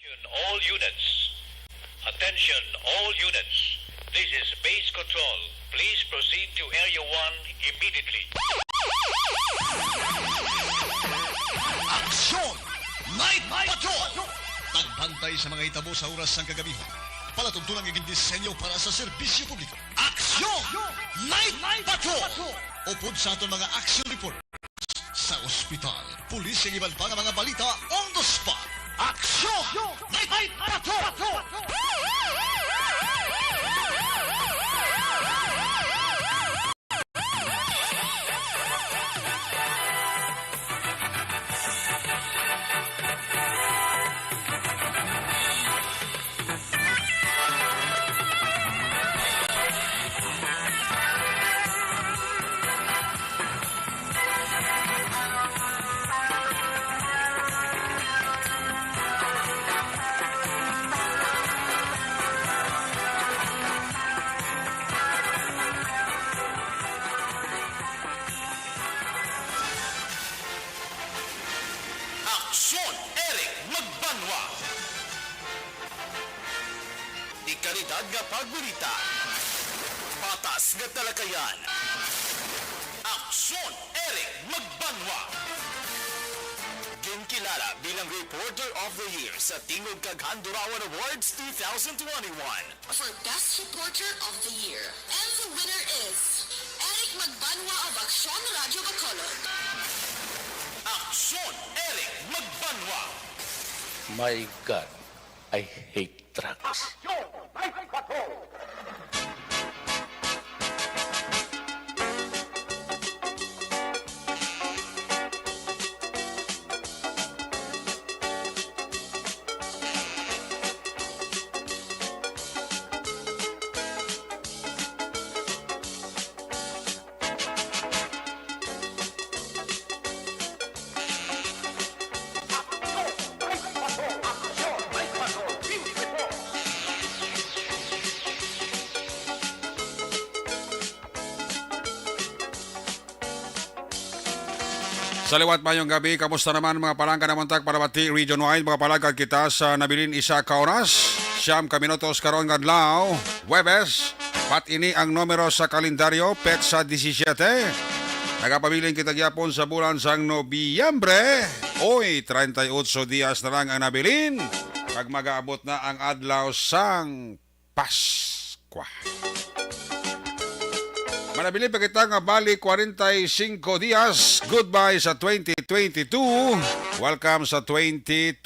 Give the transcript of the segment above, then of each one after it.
All units. Attention, all units. This is base control. Please proceed to Area 1 immediately. Aksyon! Night Patrol! Tagbantay sa mga hitabo sa oras ng kagabihan. Palatuntunan ng disenyo para sa serbisyo publiko. Aksyon! Night Patrol! Upod sa aton mga action report. Sa ospital, pulis ang iban pa ng mga balita on the spot. Aksyon! Night Patrol! Aksyon Eric Magbanwa. Ikalidad nga pagbalita. Patas nga talakayan. Aksyon Eric Magbanwa. Ginkilala bilang Reporter of the Year sa Tingog kag Handurawan Awards 2021. For Best Reporter of the Year. And the winner is Eric Magbanwa of Aksyon Radio Bacolod. Aksyon Eric Magbanwa. My God, I hate drugs. Sa liwat mayong gabi, kamusta naman mga palangka na muntak para bati region-wide mga palangka kita sa nabilin isa ka oras. Siyam ka minutos karon nga adlaw, Huwebes. Pat ini ang numero sa kalendaryo, Petsa 17. Nagapabiling kita gyapon sa bulan sang Nobyembre. Oy, 38 dias na lang ang nabilin. Pag mag-aabot na ang adlaw sang Paskwa. Manabili pa kita nga bali 45 dias. Goodbye sa 2022. Welcome sa 2023.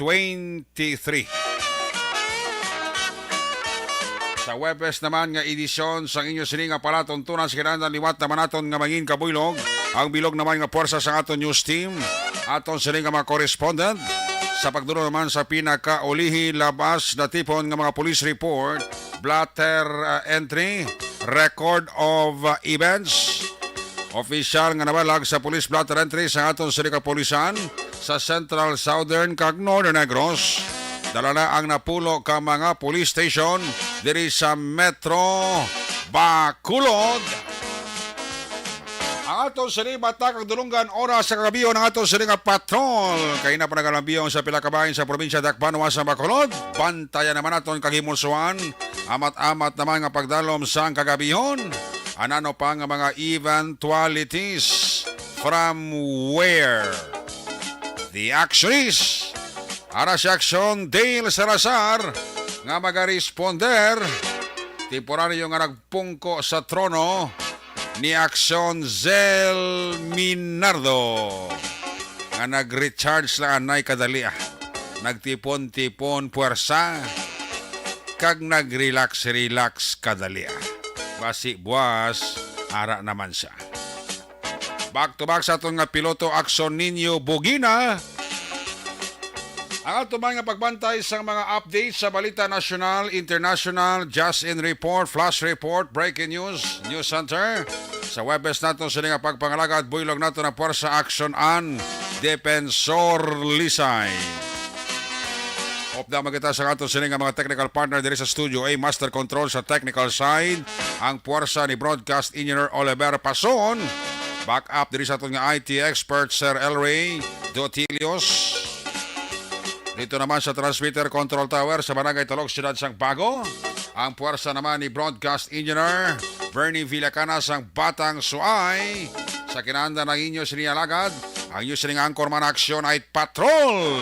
Sa Webes naman nga edisyon sa inyo sini nga palatuntunan sa kinahanglan liwat naman naton nga mangin kabuylog. Ang bilog naman nga puwersa sa aton news team. Aton sini nga mga correspondent. Sa pagduro naman sa pinakaulihi labas na tipon nga mga police report, blatter entry, record of events, official nga nabalag sa police blatter entry sa aton sini ka polisan sa Central, Southern kag Northern Negros. Dala na ang napulo ka mga police station diri sa Metro Bacolod. Ang aton sini batak ang dulunggan oras sa kagabiyon ng aton sini nga patrol. Kaya na pa nagalabiyon sa pila kabahin sa probinsya Dakbanwa sa Bacolod. Bantayan naman aton kagimulsuan. Amat-amat naman nga pagdalom sa kagabiyon. Anano pa nga mga eventualities from where the action is. Ara si Aksyon Dale Salazar nga magaresponder. Temporaryo nga nagpungko sa trono ni Aksyon Zel Minardo nga nag-recharge lang anay kadali. Nagtipon-tipon puwersa kag nag-relax kadali. Basi buwas ara naman siya. Back to back sa itong nga piloto Aksyon Ninyo Bugina. Ang ato mga pagbantay sa mga updates sa balita national, international, just in report, flash report, breaking news, news center. Sa Webes nato sa nga pagpangalaga at buylog nato na Puwersa Action an Defensor Lisay. Opda magkita sa ato sa nga mga technical partner diri sa studio ay master control sa technical side. Ang puwersa ni broadcast engineer Oliver Pason. Back up diri sa ato nga IT expert Sir Elray Dotilios. Dito naman sa Transmitter Control Tower sa Barangay Talog, Siyudad Sang Bago. Ang puwersa naman ni Broadcast Engineer Bernie Villacana sang Batang Suay. Sa kinanda ng inyo siniyalagad, ang inyo sining angkor man aksyon ay Patrol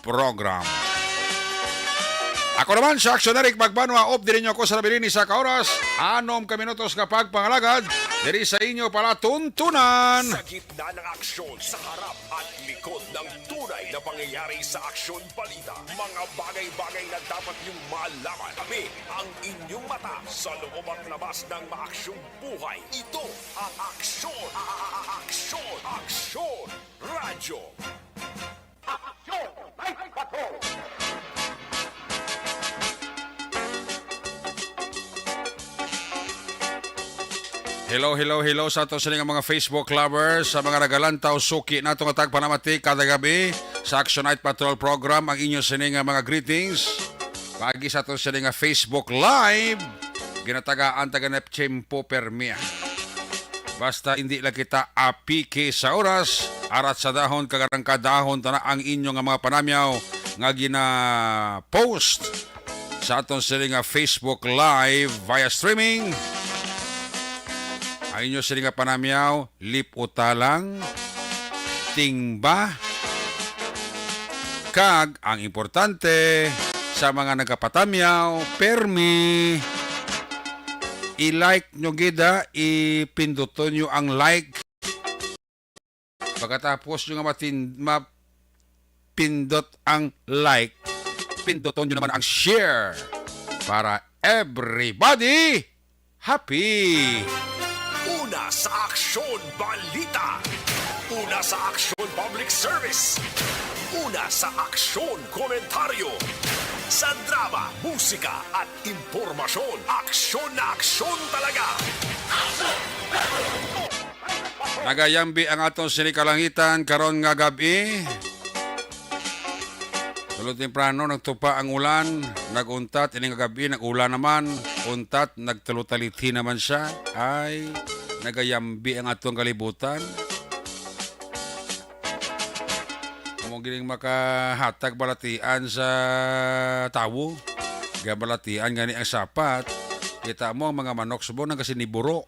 Program. Ako naman sa Aksyon Eric Magbanwa, off din ninyo ako sa nabilini sa kaoras. 6 minutos kapag pangalagad, diri sa inyo pala tuntunan. Sa gitna ng aksyon, sa harap at likod ng tunay na pangyayari sa aksyon balita. Mga bagay-bagay na dapat niyong malaman. Kami ang inyong mata sa loob at labas ng maaksyong buhay. Ito ang aksyon. Aksyon. Aksyon. Radyo. Aksyon. Night Patrol. Hello sa ato sa mga Facebook lovers, sa mga nagalantaw suki na itong atag panamati kada gabi sa Action Night Patrol Program. Ang inyo sining mga greetings. Pagi sa ato sa Facebook Live, ginatagaan taganap Chempo Permia. Basta hindi lang kita apike sa oras, arat sa dahon, kagarang kadahon, tana ang inyong mga panamyaw nga gina-post sa aton sa Facebook Live via streaming. Ang inyo sininga panamyaw, lip utalang, tingba, kag, ang importante, sa mga nagkapatamyaw, permi, i-like nyo gida, ipinduton nyo ang like. Pagkatapos nyo nga mapindot ang like, pinduton nyo naman ang share para everybody happy. Una sa Aksyon Balita. Una sa Aksyon Public Service. Una sa Aksyon Komentaryo. Sa drama, musika at impormasyon. Aksyon na aksyon talaga. Nagayambi ang atong sinikalangitan karon nga gabi. Tulad temprano nagtupa ang ulan, naguntat ining gabi nagulan naman, untat nagtalutalithi naman siya. Ay nagayambi ang atong kalibutan. Amo gining makahatag balatian sa tawo. Gabalatian gani ang sapat. Kita mo ang mga manok subo nang kasi niburo.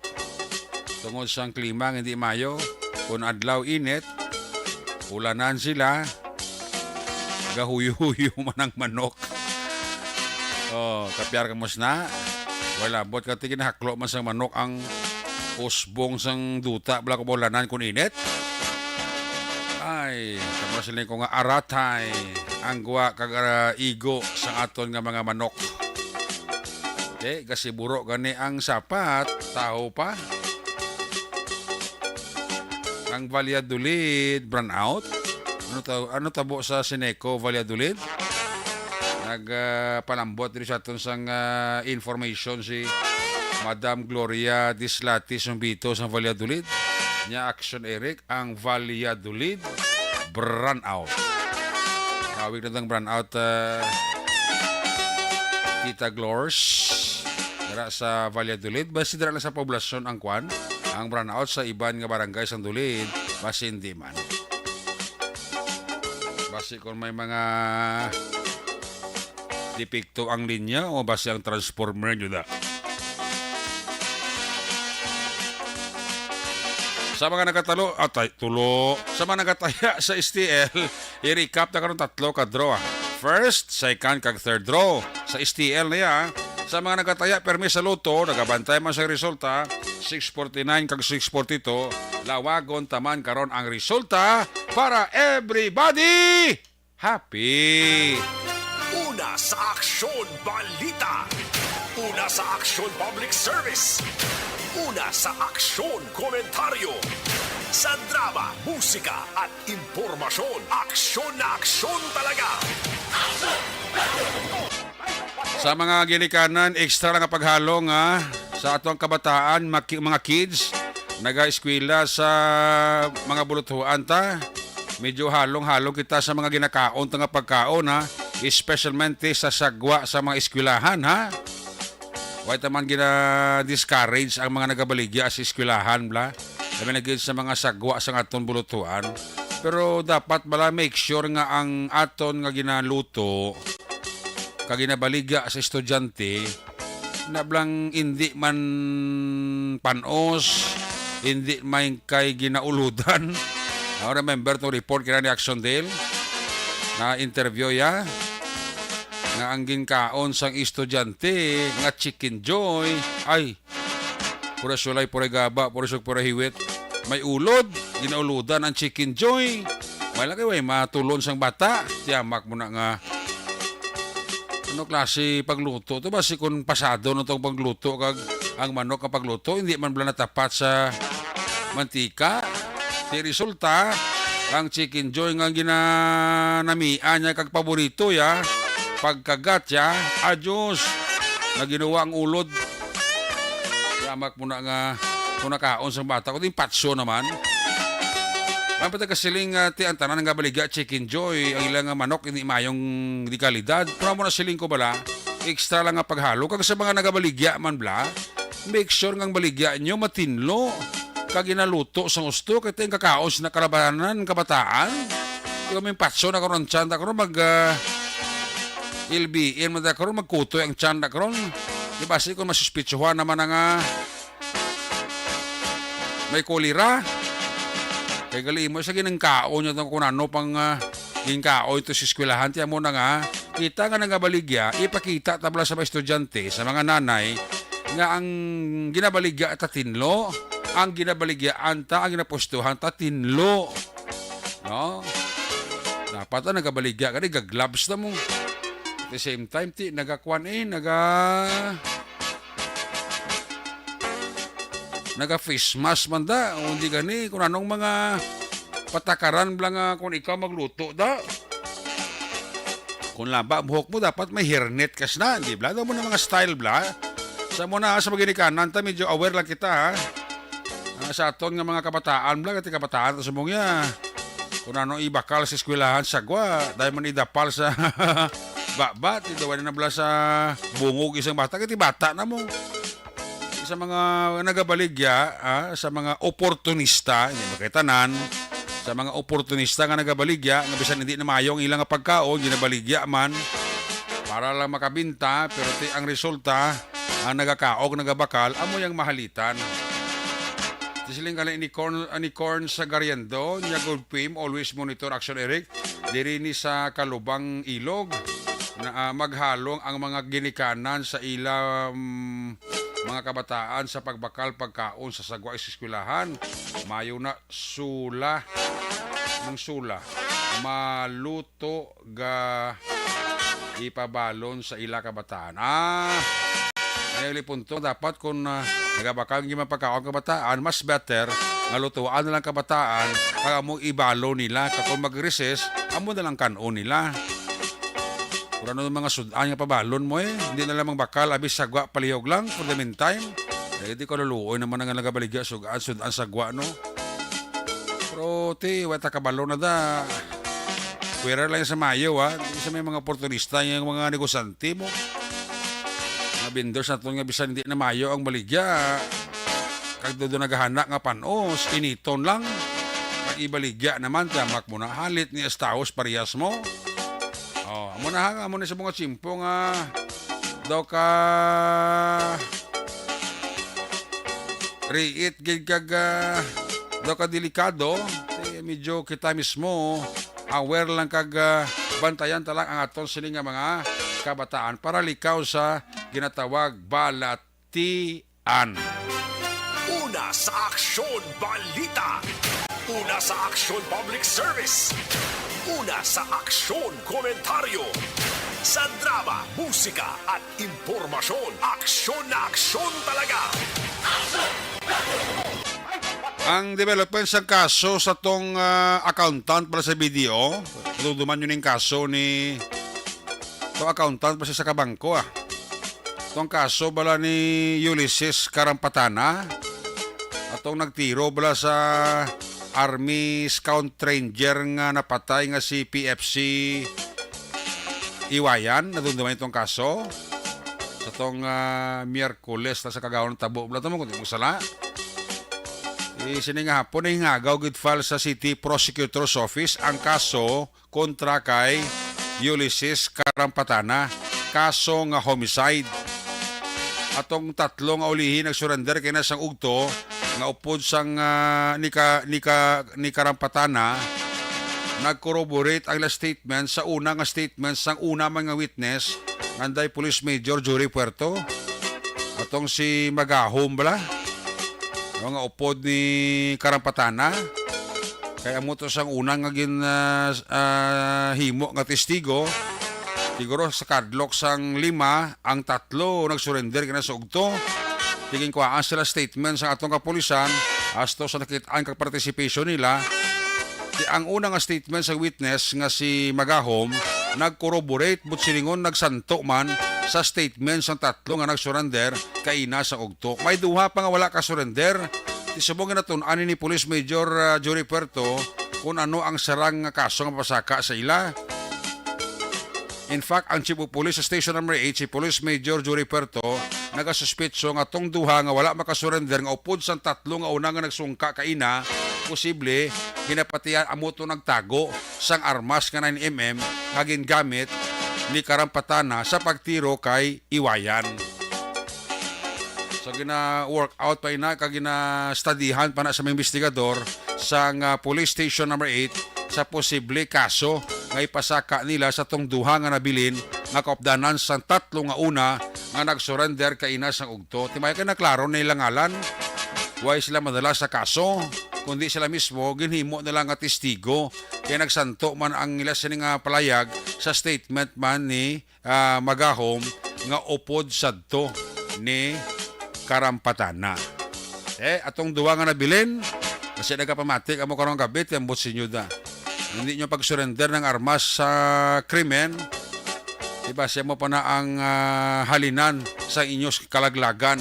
Tungod sa klima hindi mayo, kung adlaw init, ulanan sila. Gahuyo-huyo man ang manok. Oh, kapyar ka mas na. Wala, bot ka tigin haklo man sang manok ang usbong sang duta bala ko bolanan kun init. Ay, kamo sila ko nga aratay ang guwa kag igo sa aton nga mga manok. Okay, kasi buro gani ang sapat, tao pa. Ang Valladolid brownout. Ano tabo sa Sineco Valladolid? Nagpalambot din sa aton sang information si Madam Gloria Dislati Sumbito sa Valladolid. Nya Action Eric ang Valladolid brownout. Tawag na tang brownout Tita Glors dara sa Valladolid. Basi dara lang sa poblasyon ang kwan. Ang brownout sa iban nga barangay sang Dulid. Basi hindi man. Basi kung may mga depekto ang linya o basi ang transformer nyo na. Sa mga nagatalo, sa mga nagataya sa STL, i-recap na karon 3 ka draw. First, second, kag third draw. Sa STL na ya, sa mga nagataya, permi sa loto, nagabantay man sa resulta, 649 kag 642, lawagon taman karon ang resulta para everybody happy. Una sa Aksyon Balita. Una sa Aksyon Public Service. Una sa Aksyon Komentaryo. Sa drama, musika at impormasyon. Aksyon na aksyon talaga. Sa mga ginikanan, extra nga paghalo nga sa atong kabataan, mga kids, naga-eskwela sa mga bulutuan ta. Medyo halong-halong kita sa mga ginakaon nga pagkaon ha. Especialmente sa sagwa sa mga eskwelahan ha. Why taman gina-discourage ang mga nagabaligya sa eskwelahan bla. Kami nagiging sa mga sagwa sa atong bulutuan. Pero dapat bala make sure nga ang aton nga ginaluto kag ginabaliga sa estudyante na blang hindi man panos, hindi man kay ginauludan. I remember to report kina ni Actiondale na interview ya nga ang ginkaon sang estudyante nga chicken joy ay pura sulay, pura gaba, pura sug, pura hiwit. May ulod, ginauludan ang chicken joy. Wala kay way matulon sang bata. Tiyamak mo na nga ano klase pagluto to ba si kun pasado no tong pagluto kag ang manok kapag luto hindi man bala natapat sa mantika. Ti resulta ang chicken joy nga ginanamian niya kag paborito ya pagkagat ya adyos na ginawa ang ulod. Yamak mo na nga kung nakaon sa bata ko din patso naman. Ang patagkasiling ti ang tanan nga baliga chicken joy ang ilang manok hindi mayong di kalidad. Pero mo na siling ko bala extra lang nga paghalo kag sa mga nagabaligya man bla make sure nga ang baligya nyo matinlo kag ginaluto sa gusto kay ting kakaon na kalabanan kabataan. Kami patso na karon tiyan karon mag LBN man karon magkutoy ang tiyan karon. Di ba si kung masuspitsuhan naman nga may kolera. Kaya gali mo sa ginangkaon nyo kung ano pang ginkaon ito sa eskwelahan. Tiyan mo na nga, kita nga nangabaligya, ipakita tabla sa mga estudyante, sa mga nanay, nga ang ginabaligya at tatinlo, ang ginabaligya anta, ang ginapostuhan tatinlo. No? Dapat na nagabaligya ka, gagloves na mo. At the same time, nagakwan naga-face mask man da. O hindi gani, kung anong mga patakaran blang kung ikaw magluto da. Kung laba, buhok mo, dapat may hairnet kas na. Hindi bla, daw mo na mga style bla. Sa mo na, sa maginikanan, ta medyo aware lang kita ha. Sa aton nga mga kabataan bla, kati kabataan sa mong ya. Kung ano ibakal sa eskwelahan, sagwa. Dahil man idapal sa babat, idawan na bla sa bungog isang bata, kati bata na mo. Sa mga nagabaligya, sa mga oportunista, hindi makitanan, sa mga oportunista nga nagabaligya, nga bisan hindi na mayong ilang pagkaon, ginabaligya man, para lang makabinta, pero ang resulta, ang nagakaog, nagabakal, amo yung mahalitan. Siling kala ni Corn sa Gariendo, niya good fame, always monitor action Eric, diri ni sa Kalubang Ilog, na maghalong ang mga ginikanan sa ilang mga kabataan sa pagbakal pagkaon sa sagwa sa eskwelahan. Mayo na sula ng sula maluto ga ipabalon sa ila kabataan. Ngayon punto dapat kung nagabakal ng pagkaon kabataan, mas better nga lutuan na lang kabataan kaya mo ibalo nila kung mag-recess amo na lang kanon nila. Kung ano mga sudan nga pabalon mo hindi na lamang bakal, abis sagwa palihog lang for the meantime. Hindi ko naluoy naman nga nagabaligya, sudan sagwa, no? Pero, wata kabalon na da. Pwera lang sa Mayo, ha? Hindi sa may mga oportunista, yung mga negosante mo. Mga vendors na ito nga bisan hindi na Mayo ang baligya. Kag doon naghahanak nga panos, initon lang. Kag ibaligya naman, tamak mo na, halit ni Estaos parehas mo. Amo na sa mga simpo nga daw ka riit gig daw ka delikado. Medyo kita mismo aware lang kag bantayan talang ang aton siling nga mga kabataan para likaw sa ginatawag balatian. Una sa Aksyon Balita. Una sa Aksyon Public Service. Una sa Aksyon Komentaryo. Sa drama, musika at impormasyon. Aksyon na aksyon talaga. Ang development sa kaso sa tong accountant para sa video, duduman yun yung kaso ni itong accountant para sa kabangko. Itong kaso bala ni Ulysses Karampatana, atong nagtiro bala sa Army Scout Ranger nga napatay nga si PFC Iwayan, nadunduman itong kaso sa itong Miyerkules na sa kagawang tabo. Bala ito mo kung di mo sala. Sini nga hapon ay hingagaw gid file sa City Prosecutor's Office ang kaso kontra kay Ulysses Karampatana. Kaso nga homicide. Atong tatlo nga ulihin nag-surrender kay nasang ugto nga upod sang ni Karampatana nag-corroborate ang ilang statement sa una nga statement sang una mga witness nganday Police Major Jory Puerto. Atong si Magahom bala nga upod ni Karampatana kaya mo to sang unang nga himo nga testigo siguro sa kadlok sang 5 ang tatlo nagsurrender kina sa ugto tiging kuhaan sila statement sa atong kapulisan asto sa nakitaan kag participation nila ang unang nga statement sa witness nga si Magahom nag-corroborate but silingon nagsanto man sa statement sang tatlo nga nag-surrender kaina sa ugto. May duha pa nga wala ka surrender. Isubong na tun-ani ni Police Major Jory Puerto kung ano ang sarang nga kaso nga pasaka sa ila. In fact, ang Chief of Police sa Station No. 8, si Police Major Jory Puerto, nagasuspitso nga tong duha nga wala makasurrender nga upod sang tatlo nga una nga nagsungka kaina, posible ginapatian amo to nagtago sang armas nga 9mm nga gingamit ni Karampatana sa pagtiro kay Iwayan. So gina-work out pa ina kag gina-studyhan pa na sa mga investigador sa Police Station No. 8 sa posible kaso nga ipasaka nila sa tong duha nga nabilin nga kaupdanan sa tatlo nga una nga nag-surrender kaina sang ugto. Timay ka na klaro na ilang ngalan. Why sila madala sa kaso? Kundi sila mismo ginhimo nila nga testigo kaya nagsanto man ang ila sini nga palayag sa statement man ni Magahom nga upod sadto ni Karampatana. Atong duwa nga nabilin kasi nagapamatik amo karong gabi tiyambot sinyo da. Hindi nyo pag-surrender ng armas sa krimen, diba siya mo pa na ang halinan sa inyong kalaglagan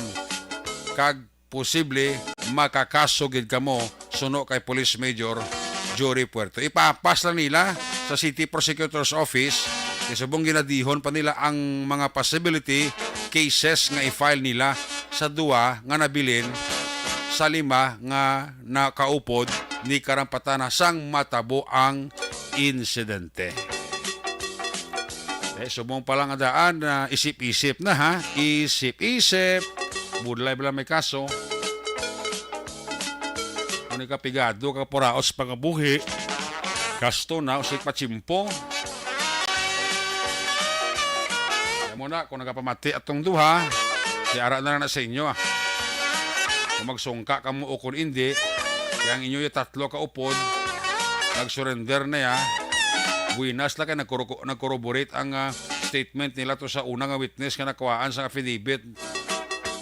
kag posible makakasugid ka mo suno kay Police Major Jory Puerto. Ipapas lang nila sa City Prosecutor's Office isubong ginadihon pa nila ang mga possibility cases nga i-file nila sa duwa nga nabilin sa 5 nga nakaupod ni Karampatana sang matabo ang insidente. Subong pa lang daan na isip-isip na ha. Isip-isip. Budlay ba may kaso? Kung ikapigado ka poraos pangabuhi, gasto na usik pachimpo. Kaya muna, kung nagapamati atong duha, siara na sa inyo ah. Kung magsungka ka mo o kung hindi, kaya ang inyo yung tatlo ka upod, nag-surrender na ya, buinas lang ka nag-corroborate ang statement nila to sa unang witness nga nakawaan sa affidavit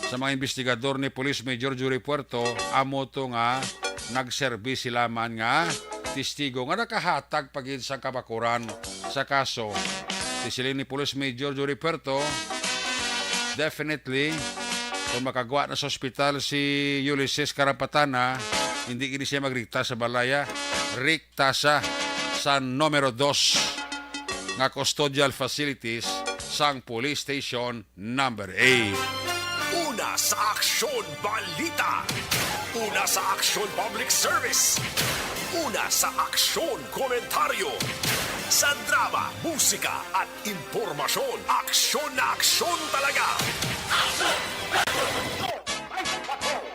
sa mga investigador ni Police Major Jory Puerto, amo to nga nag-service sila man nga testigo nga nakahatag pagin sa kabakuran sa kaso. Sisilin ni Police Major Jory Puerto, definitely, kung makagawa na sa ospital si Ulysses Karampatana, hindi gini siya magrikta sa balaya, rikta sa numero 2 nga custodial facilities sang Police Station No. 8. Una sa Aksyon Balita. Una sa Aksyon Public Service. Una sa Aksyon Komentaryo. Sa drama, musika at impormasyon. Aksyon na aksyon talaga.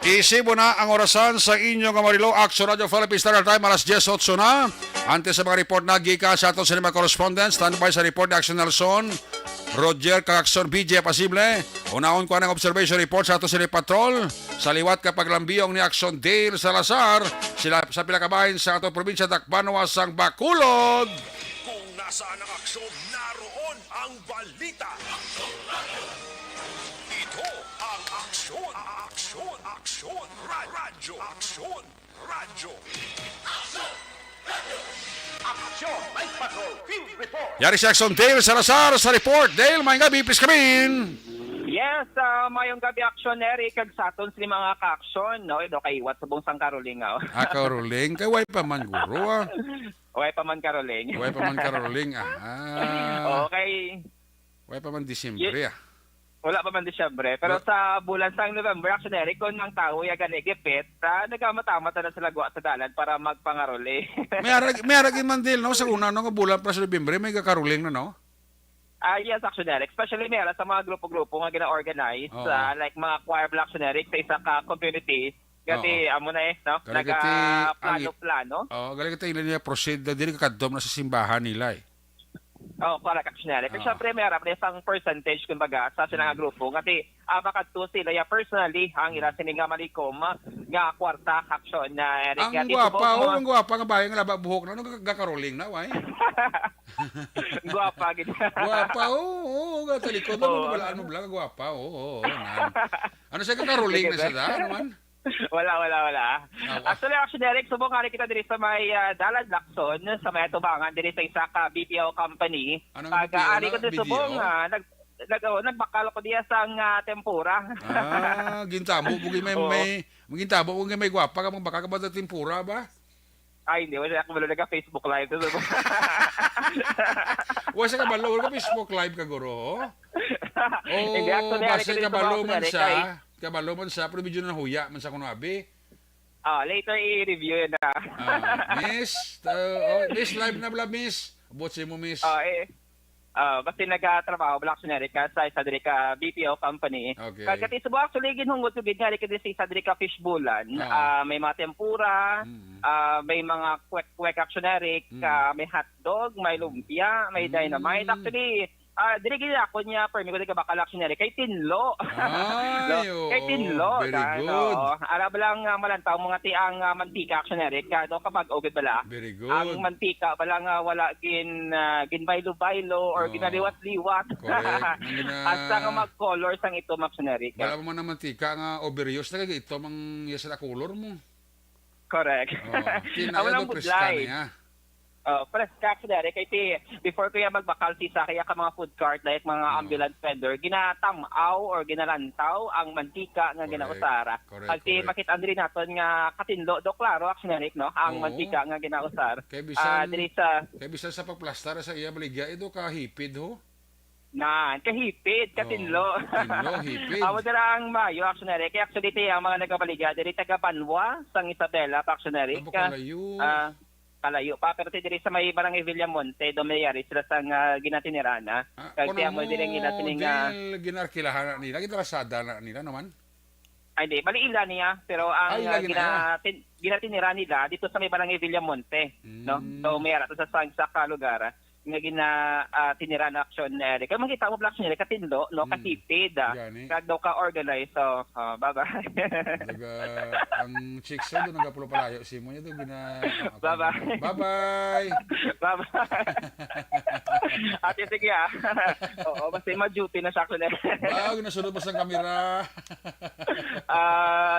Isibo na ang orasan sa inyong Amarillo Action Radio Philippines Standard Time alas 10:08 na. Ante sa mga report na gika sa aton sa mga correspondents, standby sa report ni Action Nelson, Roger Kakson, BJ Pasible. Unahon ko ng observation report sa aton sa patrol. Sa liwat kapag lambiyong ni Action Dale Salazar, sila sa pilakabahin sa aton probinsya Tacloban, sang Bacolod. Kung nasaan ang aksyon, naroon ang balita. Ito ang aksyon. Aksyon. Radyo. Aksyon. Radyo. Aksyon. Night Patrol. Field Report. Yari si Action Dale Salazar sa report. Dale, may gabi, please come in. Yes, mayong gabi aksyon Eric kag saton sa mga ka-aksyon no do kay wat subong sang karolingaw. Karoling kay way pa man guro ah. Way pa man karoling. Way pa man karoling ah. Okay. Way pa man Disyembre ah. Wala pa man Disyembre. Pero sa bulan sang November, actually, kung ang tao yagan igipit, nagamatama na sila guwa sa dalan para magpangaroli. May aragin man din, no? Sa una, no? Bulan pa sa Nobyembre, may kakaruling na, no? Yes, actually, especially meron sa mga grupo-grupo nga gina-organize, Oo. like mga choir block generic sa isa ka community. Kasi amo na no? Galing Nag-plano-plano. Oh, galing ito ilan niya proceed na dili kakadom na sa simbahan nila eh. Correct, actually. Pero syempre, meron na isang percentage, kumbaga, sa silang grupo. Kasi, makadto sila, personally, ang ila sininga malikom, nga kwarta action na Ang gwapa, ang gwapa nga bahay nga laba buhok na, nung gakaroling na, why? Guwapa, gid. Gwapa, oo, gatalikod na, walaan mo blang, gwapa, oo, nan. Ano siya kakaroling na siya da, ano man? Wala. Actually, Eric, subong nga rin kita diri sa may Dalan Lacson, sa may tubangan, diri sa isa ka BPO company. Anong BPO Ari ko na? diri subong, nagbakal ko diya sang tempura. Gintabo, bugi may gintabo, bugi may gwapa ka, mong baka ka ba da tempura ba? Ay, hindi. Wala ako nag-Facebook live. Wala ka balo, wala ka Facebook live ka, guro? Hindi, actually, basta Eric, kabalo man Eric, siya. Kabalo man siya, pero medyo na huya man sa kunabi. Later i-review yun na. Miss, live na bala, miss. Abot mo, miss. Basta nag-trabaho, Black Generic sa isa diri ka BPO company. Okay. Kagati subo actually ginhungod ko gid ka sa isa diri ka fishbowlan. May mga tempura, may mga kwek actioneric, may hotdog, may lumpia, may dynamite. Actually, diri gid ako niya permi ko di ka bakal actioneric kay Tinlo. Kay Tinlo. Very good. Ara lang malantaw mga ti ang mantika actioneric do kapag ogid bala. Very good. Ang mantika bala nga wala ginbaylo-baylo or ginaliwat-liwat. Correct. Asa nga mag-color sang ito actioneric. Wala mo na mantika nga overuse na kag ito mang yasa na color mo. Correct. Kinaya do presta niya. Preska actually, kasi before ko yung magbakal sa kaya ka mga food cart like mga ambulance vendor, ginatamaw or ginalantaw ang mantika nga ginausara. Kasi makita rin natin nga katinlo do klaro actually, no? Ang mantika nga ginausar. Kaya bisan sa pagplastar sa iya baligya ito kahipid ho. Kahipid, katinlo. Tinlo, hipid. Amo dira ang mayo actually, kaya actually ang mga nagabaligya diri taga Banwa, sang Isabela actually. Kalayo pa, pero diri sa may barangay Villamonte, domayari sila sang ginatinirana. Kaya mo diri ang ginatining ginarkilahan nila, gitrasada na nila naman. Ay di, bali ila niya, pero ang ginatinira nila dito sa may barangay Villamonte, no? So may ara sa sa lugar nga tinira na action Eric. Kaya makita mo black niya katinlo, no, katipid. Kag daw ka organize. So, bye-bye. Ang chicks doon nagapulo palayo si mo niya doon Bye-bye. Bye-bye. Bye-bye. Ate sige Oo, basta ma-duty na siya actually. Nasunod pa sa kamera.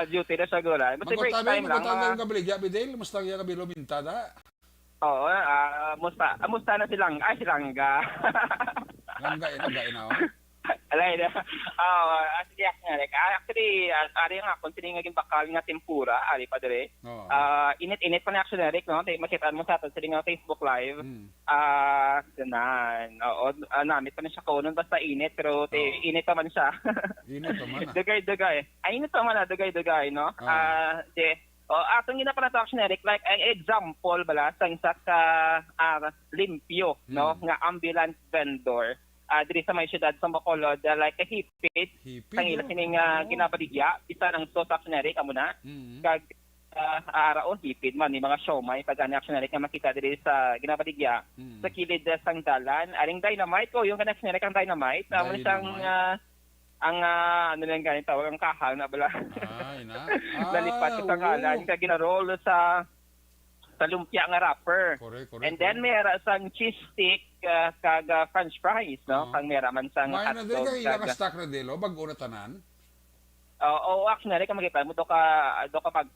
Duty na siya gula. Basta break time lang. Magkatagal ka baligya, Bidel? Musta kaya ka bilumintada? Oo, musta na silang, silangga. Langgain na, Alay na. Sige, actually, ari nga, kung siningagin bakal nga tempura, ari pa dire. Init-init pa na actually, Eric, no? Makita mo sa atin, siling nga Facebook Live. Namit pa na siya kaunon, basta init, pero init pa man siya. Init pa man. Dugay-dugay. Ay, init pa man na, dugay-dugay, no? Atong ginapanat action Eric, like ang example bala sa isa ka limpyo, no, nga ambulance vendor diri sa may syudad sa Bacolod, like a hipit sang ila kining ginabaligya isa ng sos action Eric amo na kag araw hipid man ni mga siomay pag action Eric nga makita diri sa ginabaligya sa kilid sang dalan aring dynamite ko yung connection Eric ang dynamite amo siyang ang ano lang ganito tawag ang kahal na bala. Nalipat sa ngalan kag ginaroll sa lumpia nga wrapper. Correct. And then mera sang cheese stick kag french fries, no? Kang mera man sang hotdog. May na din kay stock na dilo bago na tanan. Oo, actually, kung magiplan mo, do ka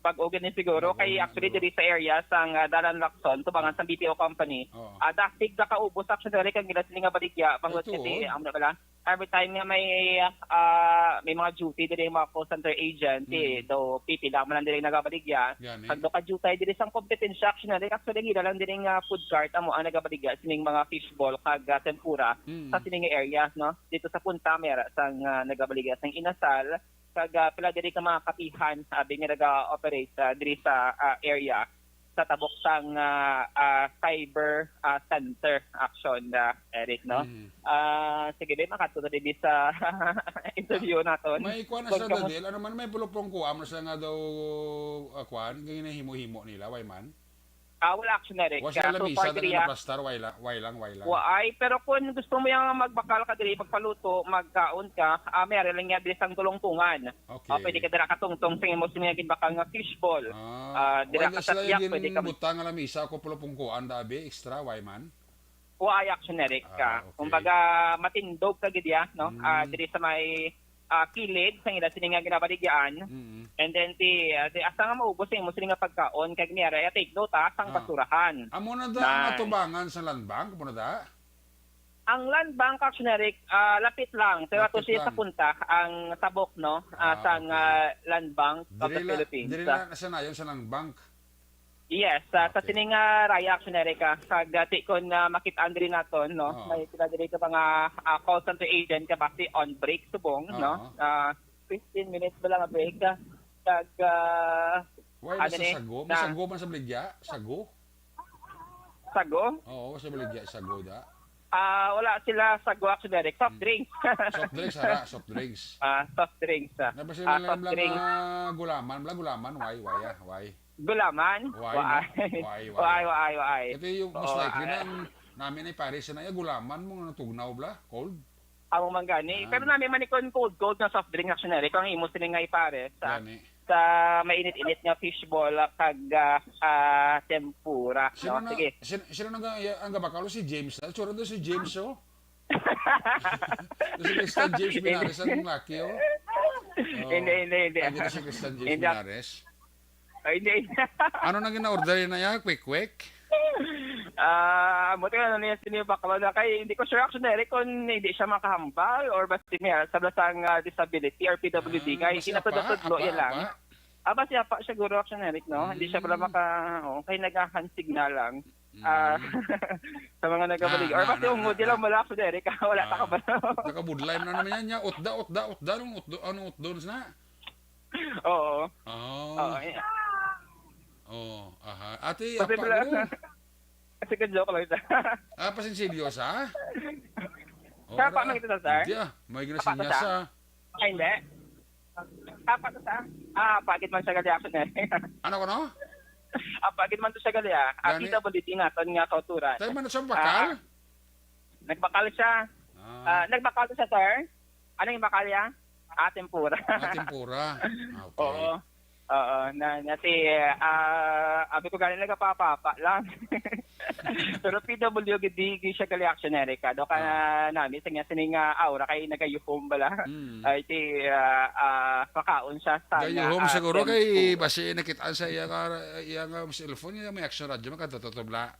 pag-ugan ni siguro. Kay actually, diri sa area sang Dalan Lacson, tubangan sa BPO company. Oo. Dasig na kaubos, actually, kang gila sila nga baligya. Pangot Ito, kasi, na pala, every time nga may mga duty, diri mga call center agent, do pipila mo lang diri nagabaligya. Yan, Pag do ka duty, diri sang kompetensya, actually, gila lang diri nga food cart, amo ang nagabaligya, sining mga fishball, kag tempura, sa sining area, no? Dito sa Punta Mera, sang nagabaligya, sang Inasal, kag pila diri ka mga kapihan sabi nga naga-operate diri sa area sa tabok sang cyber center action Eric, no? Sige din makatulad din sa interview naton. May kuan na sa dadil, ano man may pulupong kuam na sa nga daw kuan, ganyan na himo-himo nila, why man? Wala action Eric. Wa siya So lamisa far na diri nga plastar, why lang. Waay, pero kung gusto mo yung magbakal ka diri pagpaluto, magkaon ka, mayroon lang nga diri sang tulong-tungan. Okay. Pwede ka dira katungtong sa imo sinigin bakal nga fishball. Dira ka sa tiyak, pwede ka butang nga lamisa ako pulupong kuan dabi extra, why man? Waay action Eric ka. Okay. Kumbaga matindog ka gid ya, no? Diri sa may kilid sa ila sini nga ginabaligyan. And then asa nga maubos sa imo sini nga pagkaon kag niya ra take note sang basurahan. Amo na da ang atubangan sa land bank, mo na da? Ang land bank action Eric, lapit lang. Pero ato Lapit siya sa lang. punta ang tabok no sang land bank of the Philippines. Diri na nasanayon sa land bank. Yes, sa Okay. sining raya action Eric kag dati kon makitaan diri naton no. Oo. May pila diri ka mga call center agent ka basi on break subong no. 15 minutes ba lang ang break kag Why na ano sa ni, sago? May na- sago man sa baligya? Sago? sago. Oo, sa baligya sago da. Wala sila sago action Eric. Soft drinks. Soft drinks hara, soft drinks. Soft drinks. Nabasa Soft lang drinks. gulaman, why? Gulaman? Why, no? Why? Ito yung mas Oo, likely na ang namin ay Paris na gulaman mo nga natugnaw bla, cold. Among manggani. Pero namin manikon cold na soft drink action Eric. Ang imo sila nga ipare sa Gani. sa mainit-init nga fishball kag tempura. Sino No? na, Sige. sino na ang gabakalo si James? Tsura doon si James, oh. Si Christian James Binares ang laki, oh. Hindi. Ang si Christian James Hindi. Binares. Hindi. Ano na gina-order na niya? Quick? Buti ano niya sinibakalo na kay hindi ko sure action Eric kung hindi siya makahambal or basta niya sa lasang disability or PWD kay kinatudlo yan lang. Basta pa siguro action Eric no. Hindi siya pala kay naghahansig na lang. Sa mga nagabalig. Or basta yung mood lang mula action Eric. Wala ta ka ba? Nakabudlay mo na naman yan niya. Utda. Anong utdon na? Oo. Oh. Yeah. Oh, aha. Ate, Kasi apa pala, mo? kasi joke lang ito. Pasinsilyos, ha? Sa pa man ito sir? Hindi may ginasinyas, ha? Ay, hindi. Apa to sa? Pagit man siya gali action eh. Ano ko, no? Pagit man to siya gali Gani? Kita baliti nga, ton nga kauturan. Tayo man na siyang bakal? Nagbakal siya. Nagbakal to siya, sir? Ano yung bakal ya? Tempura. Tempura. Okay. Oo. Abi ko galing nagapapapa lang. Pero PW gidi siya gali action Eric. Do ka namin sa sining aura kay nagayuhom bala. Ay ti pakaon siya sa Gayuhom siguro kay basi nakitaan sa iya nga cellphone niya may action radyo makatutubla.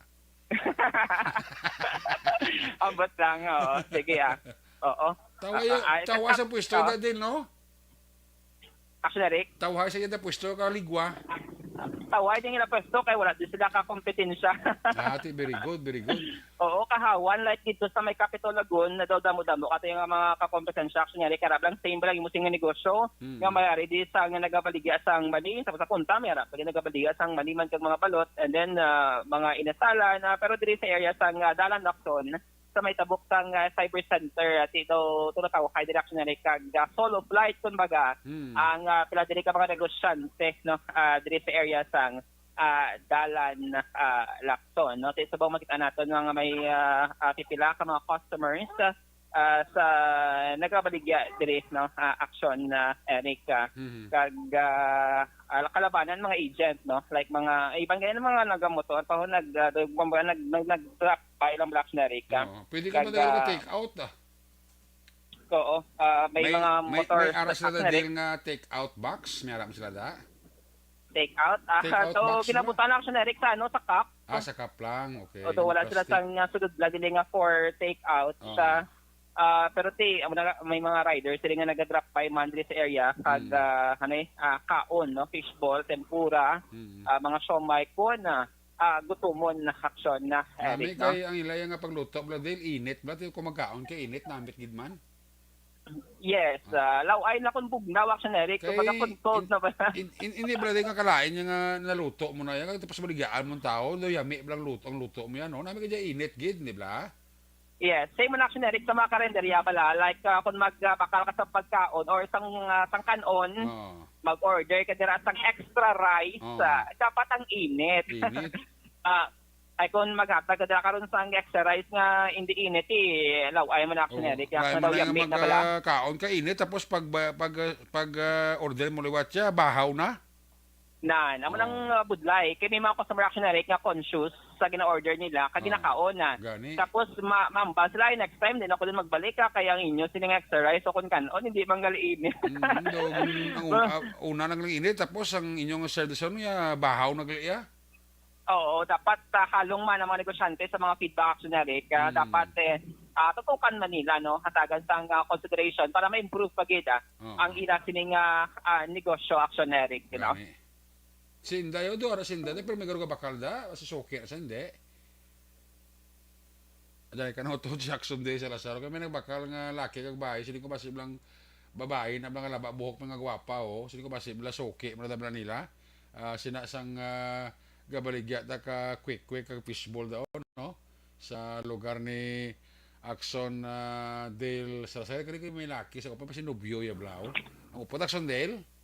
Ambot lang, oo. Sige Oo. Tawa sa pwesto na din, no? Action Eric, Tawa sa iya pwesto ka ligwa. tawag din nila pwesto kay wala din sila kakompetensya. Ate, very good. Oo, kahawan like dito sa may Capitol Lagoon na daw damo-damo kato yung mga kakompetensya action Eric karab lang same lang imong negosyo nga mayari di sa nga nagabaligya sang mani sa punta may ara pag nagabaligya sang mani man kag mga balot and then mga inasalan pero diri sa area sang Dalan Lacson sa may tabok sang cyber center at ito tunataw kay direction Eric kag solo flight kumbaga ang pila diri ka mga negosyante no diri sa area sang Dalan Lacson no sa bang makita naton nga may pipila ka mga customers sa nagabaligya diri no action Eric kag kalabanan mga agent no like mga ibang ganyan mga nagamotor pa nag-drop pa ilang blocks na Eric. Pwede ka ba tayo take out, Oo. May mga motor may aras sila action dahil nga take out box, may aram sila da. take out. Take out So box ginabutan lang siya Eric sa sa cup. Sa cup lang, okay. Although wala sila Plastic. sang sudod lang dili nga for take out Oo. sa pero may mga riders sila nga naga-drop by mandri sa area kag kaon no, fishball, tempura, mga siomai kun gutumon na aksyon na Nami Eric no. kay ang ilaya nga pagluto, bla dahil init, bla kung magkaon kay init, namit gid man. Yes, laway na kun bugnaw action Eric. Kay- Kumbaga controlled na ba? Hindi bla dahil nga kalain niya nga naluto mo na yan, tapos baligyan mong tao, do yami blang luto, ang luto mo yan, no? Nami kay init gid, di bla? Yes, same man action Eric sa mga karenderya pala. Like kung magbakal ka sa pagkaon or sang kanon, Oh, mag-order ka dira sang extra rice, Oo. dapat ang init. init. Ay kung maghatag ka dira karon sang extra rice nga hindi init laway man action Eric. Kaya Kaya mo daw na yami nga na pala. magkaon ka init, tapos pag order mo liwat siya, bahaw na. Amo nang budlay. Kaya may mga customer action Eric nga conscious sa gina-order nila kag ginakaon na. Gani. Tapos ma'am, sila next time din ako din magbalik kaya ang inyo sining extra rice o kun kanon hindi mangaliin. Una nang init, tapos ang inyong service niya, bahaw na gliya. Oo, dapat halong man ang mga negosyante sa mga feedback action Eric. Dapat tutukan man nila no hatagan sang consideration para ma-improve pagida ang ila sining negosyo action Eric, you know. Gani. Sinda yun, do, sinda, pero may garo ka bakal da, sa soki, sa hindi. Dahil ka na ito, Jackson Day sa Lazaro, kami nagbakal nga laki kag bahay, sinin ko masiblang babae, na mga laba, buhok mga gwapa, sinin ko masiblang soki, mga nila, sinasang gabaligya, da ka quick kag fishball daw, no? Sa lugar ni Axon Dale Salazar, kaya may laki, sa kapag sinubyo, yablaw. Ang upot, Axon Dale?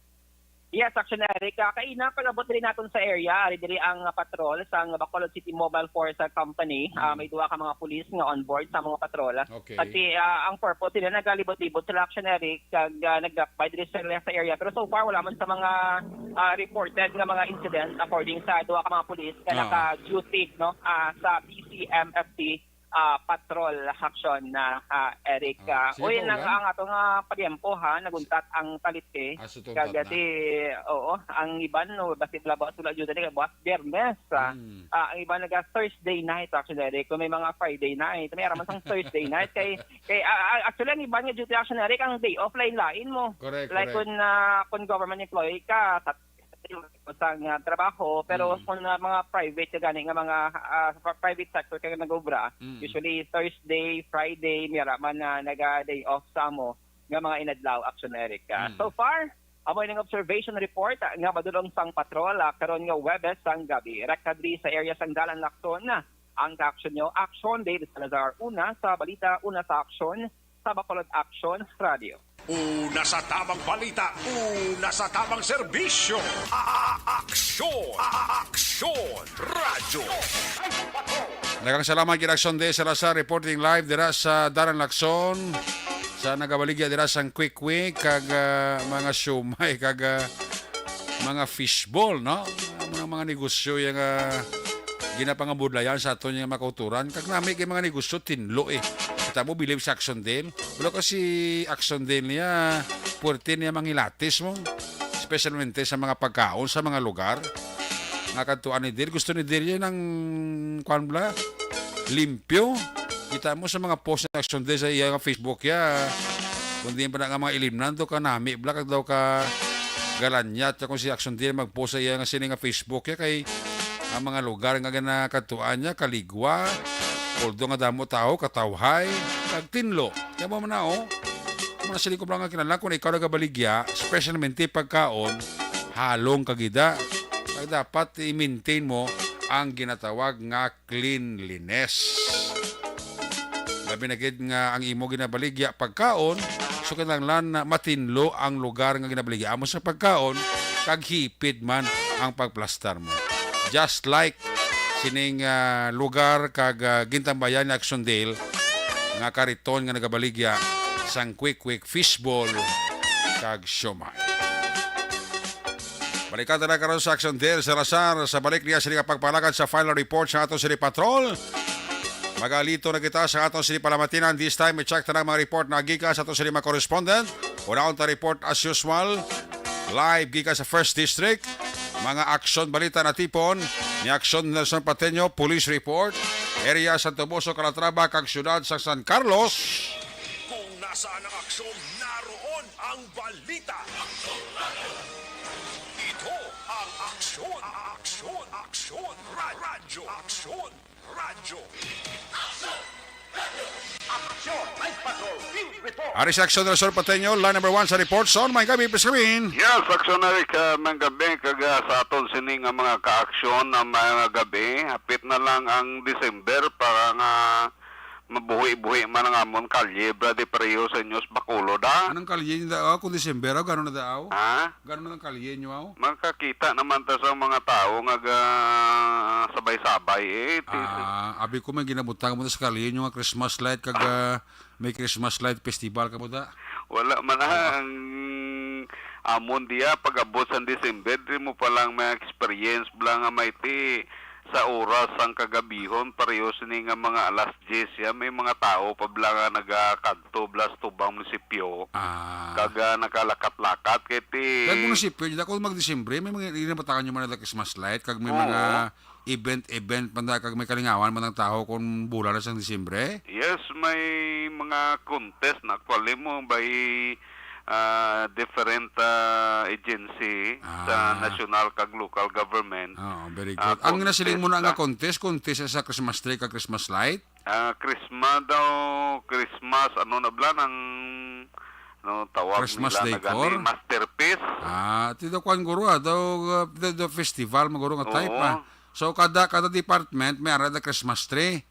Yes, action Eric. Kaina palabot rin natin sa area. Ari diri ang patrol sa Bacolod City Mobile Force Company. May duwa ka mga pulis nga on board sa mga patrol. Okay. Kasi ang purpose nila nagalibot-libot sila action Eric kag nag-gakbay diri sa area. Pero so far wala man sa mga reported nga mga incident according sa duwa ka mga pulis nga naka-duty no sa PCMFT patrol action na Eric. Sige po, Nang Ulan. ang atong pagyempo naguntat ang talite. Sutuntat na. Kagati, oo, ang iban, no, basta blaba sula dyan nila, buwas Biyernes. Ang iban naga Thursday night, actually, kung may mga Friday night, may araman sang Thursday night, kay actually, ang iban nga duty, actually, ang day offline lain mo. Correct, Like, correct. kung government employee ka, sa trabaho, pero kung mga private ka gani nga mga private sector ka nag-obra, usually Thursday, Friday, mira man na naga-day off sa mo nga mga inadlaw action Eric. So far, amoy ng observation report nga madulong sang patrol karon nga Webes sang gabi. Rekadri sa area sang Dalan Lacson ang ka-action nyo. Action David Salazar, una sa balita, una sa action sa Bacolod Action Radio. Una sa tamang balita, una sa tamang serbisyo. Aksyon! Aksyon! Radyo! Daghang salamat kay Action Day Salazar reporting live dira sa Daran Lacson. Sa nagabaligya dira sang quick kag mga siomay kag mga fishball, no? Mga negosyo yung ginapangabudlayan sa aton yung makauturan. Kag nami kay mga negosyo tinlo Kita mo believe sa Action Day. Wala kasi Action Day niya puwerte niya mangilatis mo. Especialmente sa mga pagkaon sa mga lugar. Nga kantuan ni Dir. Gusto ni Dir yan ng kwanbla limpyo. Kita mo sa mga post ng Action Day sa iya Facebook kundi pa na nga mga ilimnan to ka nami kag daw ka galanyat kung si Action Day magpost sa iya nga sini nga Facebook kay ang mga lugar nga kantuan niya kaligwa although nga damo tao katawhay kag tinlo kaya mo na mga sili ko lang nga kinala kung ikaw nagabaligya especialmente pagkaon halong kagida kag dapat i-maintain mo ang ginatawag nga cleanliness. Labi na gid nga ang imo ginabaligya pagkaon, so kinahanglan na matinlo ang lugar nga ginabaligya mo sa pagkaon kag hipid man ang pagplastar mo. Just like sining lugar kag gintambayan ni Action Dale nga kariton nga nagabaligya sang quick fishball kag siomay. Balikan na karon sa Action Dale Salazar sa balik niya sila pagpalakad sa final report sa ato sila patrol. Magalito na kita sa atong sili palamatinan. This time, i-check na mga report na gikas sa atong sili mga correspondent. Unaon ta report as usual. Live gikas sa First District. Mga aksyon balita na tipon. Ni aksyon Nelson Pateño, Police Report. Area Santo Boso, Calatrava, kag syudad sa San Carlos. Kung nasaan ang aksyon, naroon ang balita. Ito ang aksyon, aksyon, aksyon, radyo, aksyon, radyo. Ari sa aksyon Nelson Pateño, line number 1 sa report. Son, may gabi, Piscawin. Yes, aksyonarik ng gabi kaga sa aton sini nga mga kaaksyon ng mga gabi. Hapit na lang ang December para nga mabuhi-buhi man ang amon kalye brade pareho sa inyos Bacolod da. Anong kalye niyo daw? Kung December, gano'n na daw? Ha? Gano'n na ang kalye niyo aw? Makakita naman ta sa mga tao nga sabay-sabay Abi ko may ginabutang mo sa kalye niyo nga Christmas light kag may Christmas light festival ka mo da. Wala man ang amon diya pag-abot sa December di mo pa lang may experience blang nga may ti sa oras ang kagabihon pareho sini nga mga alas 10 ya may mga tao pa blang nga nagakanto blas tubang munisipyo kaga nakalakat-lakat kay ti Kag munisipyo, di ako mag-Disembre, may mga ginabutakan nyo man na Christmas light kag may mga event panda kag may kalingawan man ng tao kung bulan na sa Disembre. yes may mga contest na actually mo by different agency sa national kag local government. Oh, very good. Ang nasiling mo na nga contest sa Christmas tree kag Christmas light. Christmas ano na bla ng no tawag Christmas nila na decor? gani masterpiece. Tito kwan guro daw the festival maguro nga type Oo. So kada department may ara da Christmas tree.